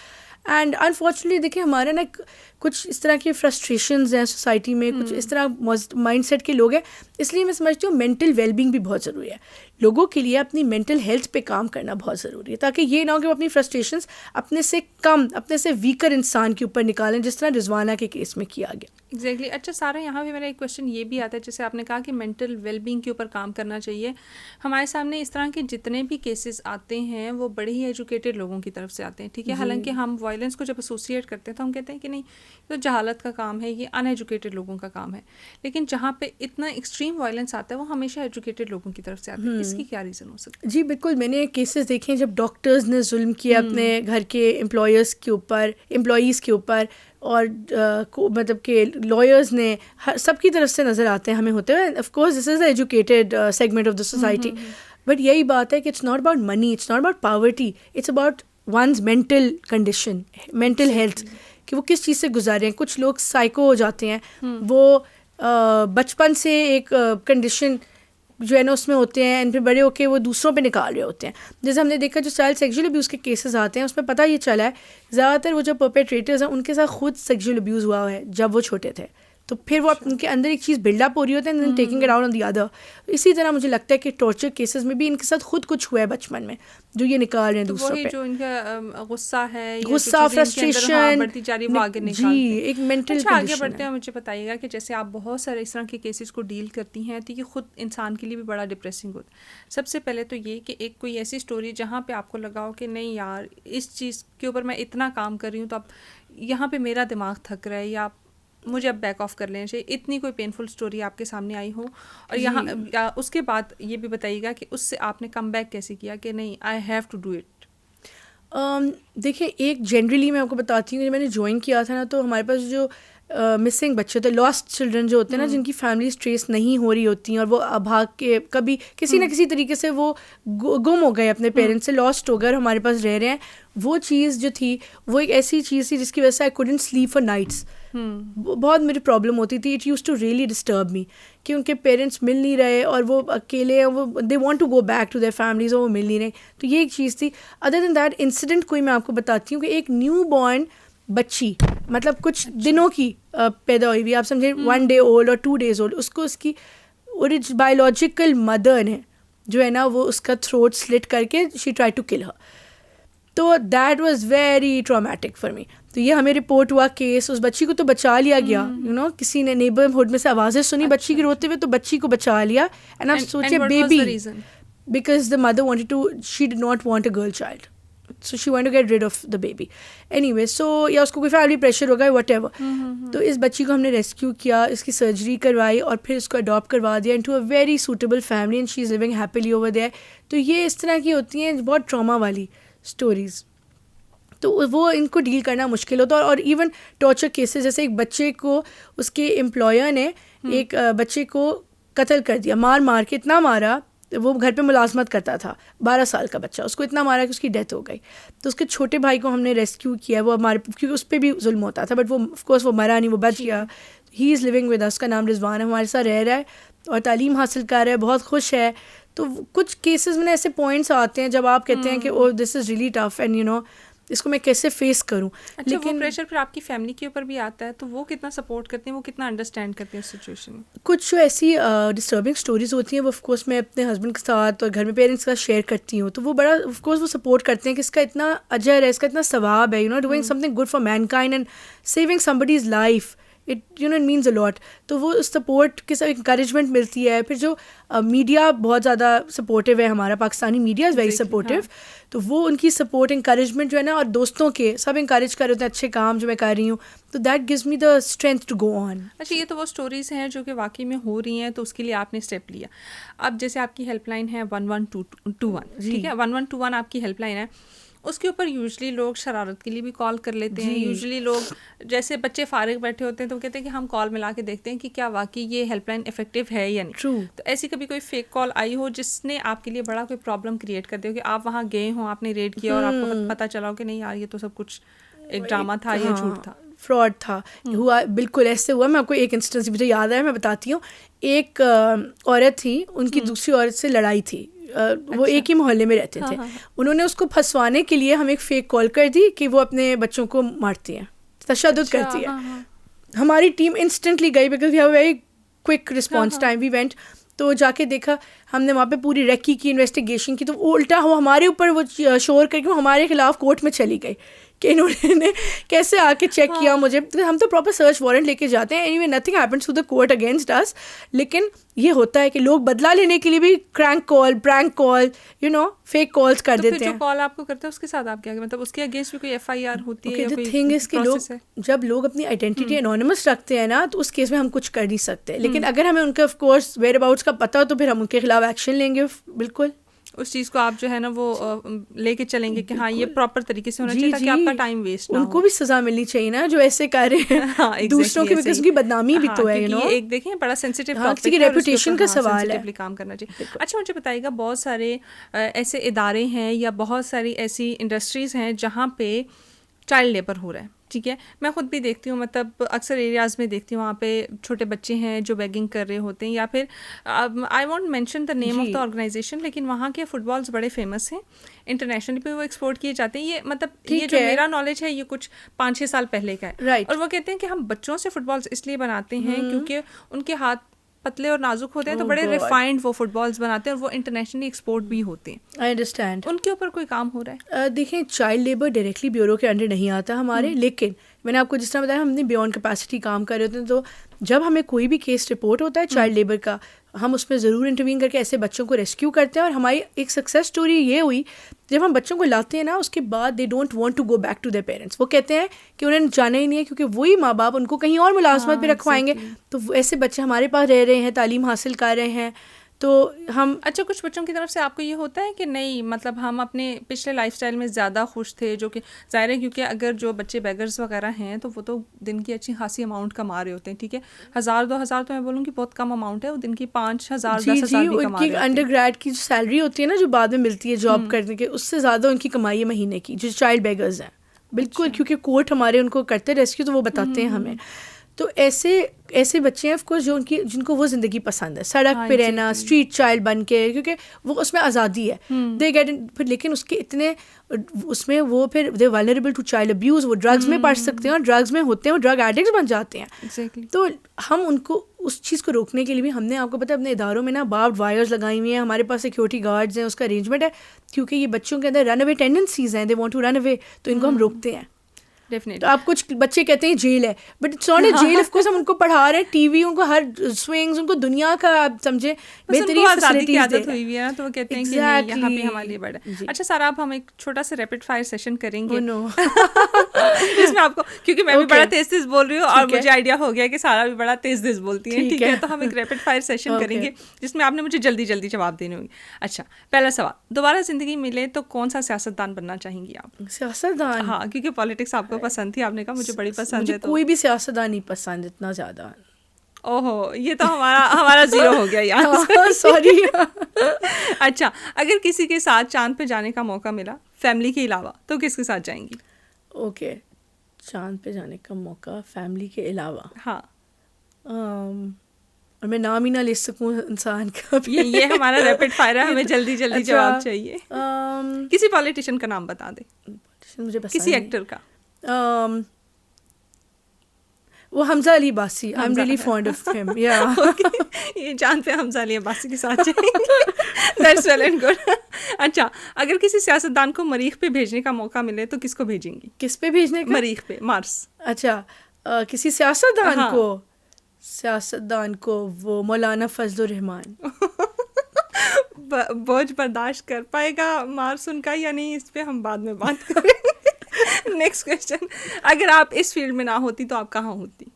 एंड अनफॉर्चुनेटली देखिए हमारे ना कुछ इस तरह के फ्रस्ट्रेशंस हैं सोसाइटी में, कुछ इस तरह माइंडसेट के लोग हैं, इसलिए मैं समझती हूँ मेंटल वेलबींग भी बहुत ज़रूरी है। लोगों के लिए अपनी मेंटल हेल्थ पे काम करना बहुत ज़रूरी है, ताकि ये ना हो कि वो अपनी फ्रस्ट्रेशंस अपने से कम, अपने से वीकर इंसान के ऊपर निकालें, जिस तरह रिजवाना के केस में किया गया। एग्जैक्टली अच्छा सारा, यहाँ पे मेरा एक क्वेश्चन ये भी आता है, जैसे आपने कहा कि मेंटल वेलबींग के ऊपर काम करना चाहिए। हमारे सामने इस तरह के जितने भी केसेस आते हैं वो बड़े ही एजुकेटेड लोगों की तरफ से आते हैं, ठीक है। हालांकि हम वायलेंस को जब एसोसिएट करते हैं तो हम कहते हैं कि नहीं, ये तो जहालत का काम है, ये अनएजुकेटेड लोगों का काम है। लेकिन जहाँ पे इतना एक्सट्रीम वायलेंस आता है वो हमेशा एजुकेटेड लोगों की तरफ से आता है। इसकी क्या रीज़न हो सकता है? जी बिल्कुल, मैंने केसेस देखे हैं जब डॉक्टर्स ने जुल्म किया अपने घर के एम्प्लॉयज़ के ऊपर, एम्प्लॉयज़ के ऊपर, और मतलब कि लॉयर्स ने सबकी तरफ से नज़र आते हैं हमें होते हुए। Of course this is the educated segment of the society, but यही बात है कि it's not about money, it's not about poverty, it's about one's mental condition, mental health, कि वो किस चीज़ से गुजारे हैं। कुछ लोग साइको हो जाते हैं, वो बचपन से एक कंडीशन जो है ना उसमें होते हैं, एंड फिर बड़े होके वो दूसरों पे निकाल रहे होते हैं। जैसे हमने देखा जो चाइल्ड सेक्सुअल अब्यूज़ के केसेस आते हैं उसमें पता ये चला है ज़्यादातर वो जो परपेट्रेटर्स हैं उनके साथ खुद सेक्सुअल अब्यूज़ हुआ है जब वो छोटे थे, तो फिर वो उनके अंदर एक चीज़ बिल्डअप हो रही होती है and taking it out on the other. इसी तरह मुझे लगता है कि टॉर्चर केसेस में भी इनके साथ खुद कुछ हुआ है बचपन में जो ये निकाल रहे हैं तो दूसरों पे। जो इनका गुस्सा है, गुस्सा, फ्रस्ट्रेशन, बढ़ती जा रही, वो आगे निकालते जी, हैं। एक मेंटल अच्छा, आगे कंडीशन बढ़ते हैं, मुझे बताइएगा कि जैसे आप बहुत सारे इस तरह के केसेस को डील करती हैं तो ये खुद इंसान के लिए भी बड़ा डिप्रेसिंग होता है। सबसे पहले तो ये कि एक कोई ऐसी स्टोरी जहाँ पे आपको लगा हो कि नहीं यार इस चीज़ के ऊपर मैं इतना काम कर रही हूँ तो अब यहाँ पे मेरा दिमाग थक रहा है या मुझे अब बैक ऑफ कर लेना चाहिए, इतनी कोई पेनफुल स्टोरी आपके सामने आई हो, और यहाँ उसके बाद ये भी बताइएगा कि उससे आपने कम बैक कैसे किया कि नहीं I have to do it. देखिए, एक जनरली मैं आपको बताती हूँ, मैंने ज्वाइन किया था ना तो हमारे पास जो मिसिंग बच्चे होते हैं, लॉस्ट चिल्ड्रन जो होते हैं ना, जिनकी फैमिलीज ट्रेस नहीं हो रही होती हैं और वो भाग के कभी किसी ना किसी तरीके से वो गुम हो गए अपने पेरेंट्स से, लॉस्ट हो गए, हमारे पास रह रहे हैं। वो चीज़ जो थी वो एक ऐसी चीज़ थी जिसकी वजह से I couldn't sleep for nights. बहुत मेरी प्रॉब्लम होती थी, it use to really disturb me कि उनके पेरेंट्स मिल नहीं रहे और वो अकेले हैं, वो they want to go back to their families और वो मिल नहीं रहे। तो ये एक चीज़ थी। अदर देन दैट इंसिडेंट कोई मैं आपको बताती हूँ कि एक न्यू बॉर्न बच्ची, मतलब कुछ दिनों की पैदा हुई हुई, आप समझे 1 day old और 2 days old, उसको उसकी बायोलॉजिकल मदर ने जो है ना वो उसका थ्रोट स्लिट करके शी ट्राई टू किल हर। तो that was very traumatic for me. तो ये हमें रिपोर्ट हुआ केस, उस बच्ची को तो बचा लिया गया, यू नो, किसी ने नेबरहुड में से आवाज़ें सुनी बच्ची के रोते हुए तो बच्ची को बचा लिया। एंड आप सोचिए baby, because the mother wanted to, she did not want a girl child, so she wanted to get rid of the baby anyway, so या उसको कोई फैमिली प्रेशर होगा whatever। तो इस बच्ची को हमने रेस्क्यू किया, इसकी सर्जरी करवाई और फिर इसको अडॉप्ट करवा दिया into a very suitable family and she is living happily over there। तो ये इस तरह की होती हैं बहुत ट्रॉमा वाली स्टोरीज़, तो वो इनको डील करना मुश्किल होता है। और इवन टॉर्चर केसेस, जैसे एक बच्चे को उसके एम्प्लॉयर ने एक बच्चे को कत्ल कर दिया, मार के इतना मारा, वो घर पे मुलाजमत करता था, 12 साल का बच्चा, उसको इतना मारा कि उसकी डेथ हो गई। तो उसके छोटे भाई को हमने रेस्क्यू किया, वो हमारे, क्योंकि उस पर भी जुल्म होता था, बट वो ऑफ कोर्स वो मरा नहीं, वो बच गया। He is living with us, उसका नाम रिजवान है, हमारे साथ रह रहा है और तालीम हासिल कर रहा है, बहुत खुश है। तो कुछ केसेस में ऐसे पॉइंट्स आते हैं जब आप कहते हैं कि oh this is really tough and you know इसको मैं कैसे फेस करूं। अच्छा, लेकिन वो प्रेशर फिर आपकी फैमिली के ऊपर भी आता है, तो वो कितना सपोर्ट करते हैं, वो कितना अंडरस्टैंड करते हैं सिचुएशन में? कुछ जो ऐसी डिस्टर्बिंग स्टोरीज होती हैं वो ऑफकोर्स मैं अपने हस्बैंड के साथ और घर में पेरेंट्स के साथ शेयर करती हूँ, तो वो बड़ा ऑफकोर्स वो सपोर्ट करते हैं कि इसका इतना अजर है, इसका इतना सवाब है, you know, doing something good for Mankind and saving somebody's life, it you know it means a lot. तो वो सपोर्ट के साथ इंकरेजमेंट मिलती है। फिर जो मीडिया बहुत ज़्यादा सपोर्टिव है, हमारा Pakistani media is very supportive, तो वो उनकी सपोर्ट इंकरेजमेंट जो है ना, और दोस्तों के सब इंकरेज कर रहे होते हैं अच्छे काम जो मैं कर रही हूँ, तो that gives me the strength to go on. अच्छा, ये तो वो स्टोरीज़ हैं जो कि वाकई में हो रही हैं, तो उसके लिए आपने स्टेप लिया। अब जैसे आपकी हेल्पलाइन है 1121, ठीक है, 1121 आपकी हेल्पलाइन है, उसके ऊपर यूजली लोग शरारत के लिए भी कॉल कर लेते हैं। यूजली लोग जैसे बच्चे फारिग बैठे होते हैं तो कहते हैं कि हम कॉल मिला के देखते हैं कि क्या वाकई ये हेल्पलाइन इफेक्टिव है या नहीं। ट्रू। तो ऐसी कभी कोई फेक कॉल आई हो जिसने आपके लिए बड़ा कोई प्रॉब्लम क्रिएट कर दिया हो कि आप वहाँ गए हो, आपने रेड किया और आपको पता चला हो कि नहीं यार ये तो सब कुछ एक ड्रामा था या झूठ था, फ्रॉड था, हुआ, बिल्कुल ऐसे हुआ। मैं आपको एक इंस्टेंस मुझे याद है, मैं बताती हूँ। एक औरत थी, उनकी दूसरी औरत से लड़ाई थी, वो एक ही मोहल्ले में रहते थे। उन्होंने उसको फंसवाने के लिए हमें एक फेक कॉल कर दी कि वो अपने बच्चों को मारती हैं, तशद्दुद करती है। हमारी टीम इंस्टेंटली गई, because we have very quick response time, we went. तो जाके देखा हमने वहाँ पे पूरी रेकी की, इन्वेस्टिगेशन की, तो वो उल्टा हो हमारे ऊपर वो शोर करके वो हमारे खिलाफ कोर्ट में चली गई कि इन्होंने कैसे आके चेक किया मुझे. हम तो प्रॉपर सर्च वारंट लेके जाते हैं. Anyway nothing happens to the court against us. लेकिन ये होता है कि लोग बदला लेने के लिए भी crank call, prank call, you know, fake calls कर तो देते फिर हैं. जो कॉल आपको करते हैं उसके साथ आप क्या, मतलब उसके अगेंस्ट भी कोई एफआईआर होती है या द कोई थिंग इज कि प्रोसेस है? जब लोग अपनी आइडेंटिटी एनोनिमस रखते हैं ना, तो उस केस में हम कुछ कर नहीं सकते. लेकिन अगर हमें उनका ऑफ कोर्स वेयर अबाउट्स का पता हो तो फिर हम उनके खिलाफ एक्शन लेंगे. बिल्कुल उस चीज़ को आप जो है ना वो लेके चलेंगे कि हाँ ये प्रॉपर तरीके से होना जी, चाहिए ताकि जी. आपका टाइम वेस्ट ना उनको हो. भी सजा मिलनी चाहिए ना जो ऐसे कर रहे हैं. हाँ, exactly, दूसरों की, ऐसे बिकॉज ही. उनकी बदनामी भी हाँ, तो है, यू क्योंकि नो. ये एक देखें बड़ा सेंसिटिव हाँ, टॉपिक किसी की है और उसके reputation ऊपर, का सवाल है. sensitively काम करना चाहिए. अच्छा मुझे बताइएगा, बहुत सारे ऐसे इदारे हैं या बहुत सारी ऐसी इंडस्ट्रीज़ हैं जहाँ पे चाइल्ड लेबर हो रहा है, ठीक है. मैं खुद भी देखती हूँ, मतलब अक्सर एरियाज़ में देखती हूँ वहाँ पे छोटे बच्चे हैं जो बेगिंग कर रहे होते हैं, या फिर I won't mention the name of the organisation, लेकिन वहाँ के फुटबॉल्स बड़े फेमस हैं, इंटरनेशनली पे वो एक्सपोर्ट किए जाते हैं. ये मतलब ये जो मेरा नॉलेज है ये कुछ 5-6 साल पहले का है. Right. और वो कहते हैं कि हम बच्चों से फुटबॉल्स इसलिए बनाते हैं क्योंकि उनके हाथ पतले और नाजुक होते हैं, तो बड़े रिफाइंड वो फुटबॉल्स बनाते हैं और वो इंटरनेशनली एक्सपोर्ट भी होते हैं. I understand. उनके ऊपर कोई काम हो रहा है? देखें, चाइल्ड लेबर डायरेक्टली ब्यूरो के अंडर नहीं आता हमारे, लेकिन मैंने आपको जिस तरह बताया हमने बियॉन्ड कैपेसिटी काम कर रहे होते हैं. तो जब हमें कोई भी केस रिपोर्ट होता है चाइल्ड लेबर का, हम उसमें ज़रूर इंटरवीन करके ऐसे बच्चों को रेस्क्यू करते हैं. और हमारी एक सक्सेस स्टोरी ये हुई, जब हम बच्चों को लाते हैं ना, उसके बाद they don't want to go back to their parents. वो कहते हैं कि उन्हें जाना ही नहीं है क्योंकि वही माँ बाप उनको कहीं और मुलाजमत पे रखवाएंगे. तो ऐसे बच्चे हमारे पास रह रहे हैं, तालीम हासिल कर रहे हैं. तो हम अच्छा, कुछ बच्चों की तरफ से आपको ये होता है कि नहीं, मतलब हम अपने पिछले लाइफस्टाइल में ज़्यादा खुश थे, जो कि ज़ाहिर है क्योंकि अगर जो बच्चे बेगर्स वगैरह हैं तो वो तो दिन की अच्छी खासी अमाउंट कमा रहे होते हैं, ठीक है. 1,000-2,000 तो मैं बोलूँगी बहुत कम अमाउंट है, वो दिन की 5,000-10,000 भी कमा रहे उनकी अंडर ग्रेड की जो सैलरी होती है ना, जो बाद में मिलती है जॉब करने के, उससे ज़्यादा उनकी कमाई है महीने की, जो चाइल्ड बेगर्स हैं. बिल्कुल. क्योंकि कोर्ट हमारे उनको करते रेस्क्यू, तो वो बताते हैं हमें. तो ऐसे बच्चे हैं ऑफ कोर्स जिनको वो ज़िंदगी पसंद है, सड़क पे रहना, स्ट्रीट चाइल्ड बन के, क्योंकि वो उसमें आज़ादी है. दे गेट फिर, लेकिन उसके इतने उसमें वो फिर दे वल्नरेबल टू चाइल्ड अब्यूज़. वो ड्रग्स में पड़ सकते हैं और ड्रग्स में होते हैं, वो ड्रग एडिक्ट्स बन जाते हैं. Exactly. तो हम उनको उस चीज़ को रोकने के लिए भी हमने, आपको पता है, अपने इदारों में ना बार्ब्ड वायर्स लगाई हुई हैं. हमारे पास सिक्योरिटी गार्ड्स हैं, उसका अरेंजमेंट है, क्योंकि ये बच्चों के अंदर रन अवे टेंडेंसीज हैं, they want to run away, तो इनको हम रोकते हैं. डेफिनेटली. तो आप कुछ बच्चे कहते हैं जेल है, but it's not a jail. Of course हम उनको पढ़ा रहे हैं, टीवी, उनको हर स्विंग्स, उनको दुनिया का आप समझे बेहतरीन फैसिलिटीज आदत हुई हुई है ना, तो वो कहते हैं कि नहीं, यहाँ पे हमारे लिए बड़ा. अच्छा सारा, अब हम एक छोटा सा रैपिड फायर सेशन करेंगे. इसमें आपको, क्योंकि मैं भी बड़ा तेज तेज बोल रही हूँ और मुझे आइडिया हो गया कि सारा भी बड़ा तेज तेज बोलती है, ठीक है. तो हम एक रैपिड फायर सेशन करेंगे जिसमें आपने मुझे जल्दी जल्दी जवाब देने होंगे. अच्छा, पहला सवाल, दोबारा जिंदगी मिले तो कौन सा सियासतदान बनना चाहेंगी आप? सियासतदान? हाँ, क्योंकि पॉलिटिक्स आपको पसंद थी, आपने कहा मुझे बड़ी पसंद है. तो कोई भी सियासतदान नहीं पसंद इतना ज्यादा. ओहो, ये तो हमारा जीरो हो गया यार. सॉरी. अच्छा, अगर किसी के साथ चांद पे जाने का मौका मिला फैमिली के अलावा, तो किसके साथ जाएंगी? ओके, चांद पे जाने का मौका फैमिली के अलावा. हाँ. और मैं नाम ही ना ले सकूं इंसान का. ये हमारा रैपिड फायर है, हमें जल्दी जल्दी जवाब चाहिए. किसी पॉलिटिशियन का नाम बता दे. मुझे पसंद, किसी एक्टर का. वो Hamza Ali Abbasi. I am really fond of him. या ये चांद पे हमजा अली अब्बासी के साथ जाएंगे. That's well and good. अच्छा, अगर किसी सियासतदान को मरीख पे भेजने का मौका मिले तो किसको भेजेंगी? किस पे भेजने का? मरीख पे, मार्स. अच्छा, किसी सियासतदान को वो मौलाना फजलुर रहमान. बोझ बर्दाश्त कर पाएगा मार्स उनका या नहीं, इस पे हम बाद में बात करेंगे. नेक्स्ट क्वेश्चन, अगर आप इस फील्ड में ना होती तो आप कहाँ होती?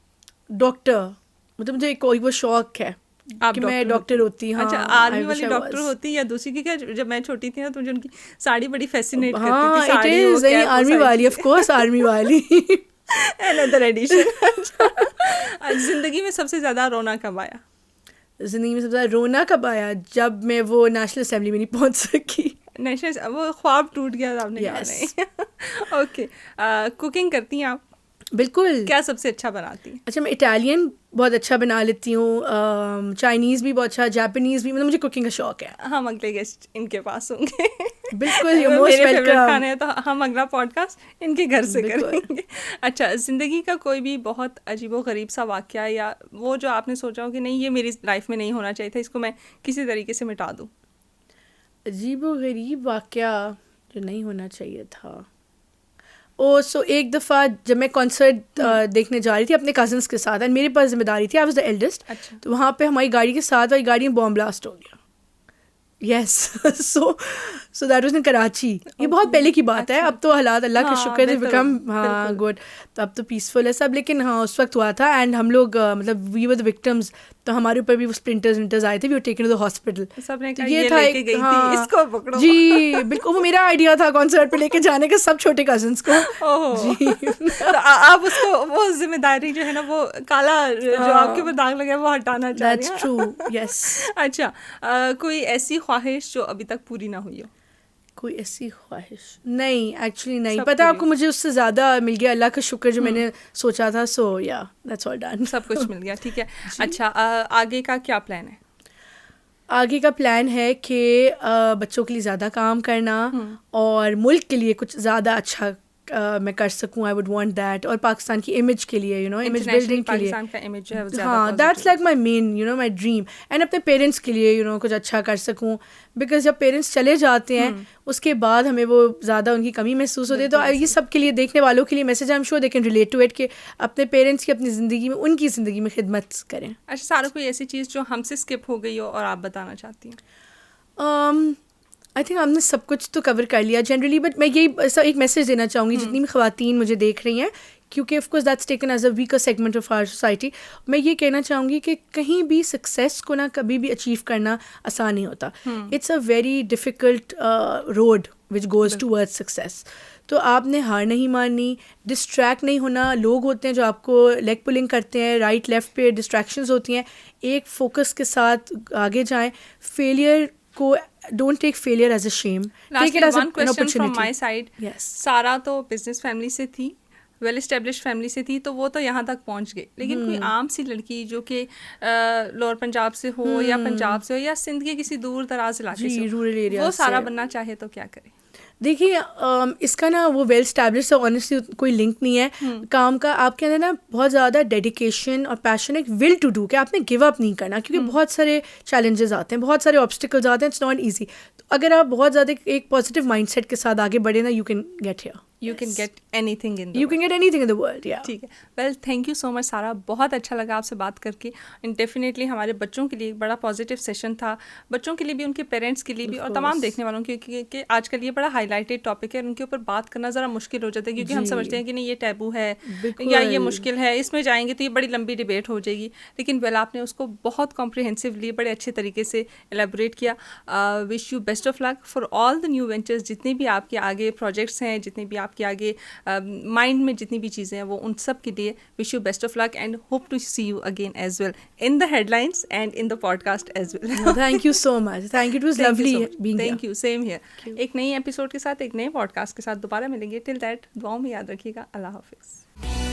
डॉक्टर. मतलब मुझे कोई वो शौक है कि मैं डॉक्टर होती. हाँ. अच्छा, आर्मी वाली डॉक्टर होती या दूसरी? क्योंकि जब मैं छोटी थी ना तो मुझे उनकी साड़ी बड़ी फैसिनेट करती थी. साड़ी, वो कैप, आर्मी वाली, ऑफ कोर्स आर्मी वाली. Another edition. जिंदगी में सबसे ज्यादा रोना कब आया? जिंदगी में सबसे ज्यादा रोना कब आया? जब मैं वो नेशनल असेंबली में नहीं पहुंच सकी. नेशनल, वो ख्वाब टूट गया आपने कहा. नहीं. ओके. कुकिंग करती हैं आप? बिल्कुल. क्या सबसे अच्छा बनाती हैं? अच्छा, मैं इटालियन बहुत अच्छा बना लेती हूँ, चाइनीज़ भी बहुत अच्छा, जापानीज़ भी. मतलब मुझे कुकिंग का शौक है. हम अगले गेस्ट इनके पास होंगे. बिल्कुल. मेरे फेवरेट खाने हैं, तो हम अगला पॉडकास्ट इनके घर से करेंगे. अच्छा, ज़िंदगी का कोई भी बहुत अजीबोगरीब सा वाक़या, या वो जो आपने सोचा हो कि नहीं ये मेरी लाइफ में नहीं होना चाहिए था, इसको मैं किसी तरीके से मिटा दूँ? अजीबोगरीब वाक़या जो नहीं होना चाहिए था. सो एक दफ़ा जब मैं कॉन्सर्ट देखने जा रही थी अपने कजन्स के साथ, एंड मेरे पास जिम्मेदारी थी, आई वाज द एल्डेस्ट. अच्छा. तो वहाँ पे हमारी गाड़ी के साथ वाली गाड़ी में बॉम्ब ब्लास्ट हो गया. Yes. So that was in Karachi. ये बहुत पहले की बात है. अब तो हालात अल्लाह का शुक्र है बिकम गुड. तो अब तो पीसफुल है सब. लेकिन हाँ, उस वक्त हुआ था. एंड हम लोग मतलब वी वर द विक्टिम्स. तो हमारे ऊपर भी वो स्प्लिंटर्स आए थे. We were taken to the hospital. सबने कहा ये लेके गई थी, इसको पकड़ो. जी बिल्कुल. वो मेरा आइडिया था कॉन्सर्ट पे लेके जाने का सब छोटे कजन्स को. जी. तो आप उसको वो जिम्मेदारी जो है ना, वो काला जो आपके ऊपर दाग लगा है वो हटाना चाह रही हैं. That's true. यस. अच्छा, कोई ऐसी ख्वाहिश जो अभी तक पूरी ना हुई हो? कोई ऐसी ख्वाहिश नहीं, एक्चुअली नहीं. सब पता पूरी. आपको मुझे उससे ज़्यादा मिल गया, अल्लाह का शुक्र, जो मैंने सोचा था. सो या दैट्स ऑल डन. सब कुछ मिल गया. ठीक है. अच्छा, आगे का क्या प्लान है? आगे का प्लान है कि बच्चों के लिए ज़्यादा काम करना और मुल्क के लिए कुछ ज़्यादा अच्छा मैं कर सकूँ. I would want that. और पाकिस्तान की इमेज के लिए, यू नो, इमेज बिल्डिंग के लिए. पाकिस्तान का इमेज जो है वो ज़्यादा हाँ, that's like my main, you know, my dream. And अपने पेरेंट्स के लिए, यू नो, कुछ अच्छा कर सकूँ. बिकॉज जब पेरेंट्स चले जाते हैं उसके बाद हमें वो ज़्यादा उनकी कमी महसूस होती है. तो ये सब के लिए, देखने वालों के लिए message, I am sure they can relate to it, कि अपने पेरेंट्स की अपनी ज़िंदगी में, उनकी ज़िंदगी में खिदमत करें. अच्छा, सारा कोई ऐसी चीज़ जो हमसे स्किप हो गई हो और आप बताना चाहती हैं? आई थिंक हमने सब कुछ तो कवर कर लिया जनरली. बट मैं यही एक मैसेज देना चाहूँगी जितनी भी ख़वातीन मुझे देख रही हैं, क्योंकि of course that's taken as a weaker segment of our society. मैं ये कहना चाहूँगी कि कहीं भी सक्सेस को ना कभी भी अचीव करना आसान नहीं होता. It's a very difficult road which goes towards success. तो आपने हार नहीं माननी, डिस्ट्रैक्ट नहीं होना. लोग होते हैं जो आपको लेग पुलिंग करते हैं, राइट लेफ्ट पे डिस्ट्रैक्शंस होती हैं. एक फोकस के साथ आगे जाएं. फेलियर को, don't take failure as a shame. Take it as an opportunity. From my side. Yes. सारा तो बिजनेस फैमिली से थी, वेल एस्टेब्लिश फैमिली से थी, तो वो तो यहाँ तक पहुँच गई. लेकिन कोई आम सी लड़की जो कि लोअर पंजाब से हो या पंजाब से हो या सिंध के किसी दूर दराज इलाके से हो, रूरल एरिया, वो सारा बनना चाहे तो क्या करे? देखिए, इसका ना वो वेल स्टैब्लिश है, ऑनेस्टली कोई लिंक नहीं है काम का. आपके अंदर ना बहुत ज़्यादा डेडिकेशन और पैशन, एक विल टू डू, कि आपने गिव अप नहीं करना. क्योंकि बहुत सारे चैलेंजेस आते हैं, बहुत सारे ऑब्स्टिकल्स आते हैं. It's not easy. तो अगर आप बहुत ज़्यादा एक पॉजिटिव माइंडसेट के साथ आगे बढ़े ना, you can get here. You can get anything in the You can get anything in the world, yeah. ठीक है. Well, thank you so much सारा. बहुत अच्छा लगा आपसे बात करके. एंड डेफिनेटली हमारे बच्चों के लिए एक बड़ा पॉजिटिव सेशन था. बच्चों के लिए भी, उनके पेरेंट्स के लिए भी, और तमाम देखने वालों के, क्योंकि आजकल ये बड़ा हाईलाइटेड टॉपिक है और उनके ऊपर बात करना ज़रा मुश्किल हो जाता है. क्योंकि हम समझते हैं कि नहीं, ये टैबू है या ये मुश्किल है, इसमें जाएंगे तो ये बड़ी लंबी डिबेट हो जाएगी. लेकिन वेल, आपने उसको बहुत कॉम्प्रिहेंसिवली, बड़े अच्छे तरीके से एलेबोरेट किया. Wish you best of luck for all the new ventures. जितने भी आपके आगे प्रोजेक्ट्स हैं, जितने भी आपके आगे माइंड में जितनी भी चीज़ें हैं, वो उन सब के लिए wish you best of luck and hope to see you again as well in the headlines and in the podcast as well. Thank you so much. Thank you. It was lovely being here. Thank you. Same here. एक नई episode के साथ, एक नए podcast के साथ दोबारा मिलेंगे. टिल दैट, दुआओं में याद रखिएगा. अल्लाह हाफिज़.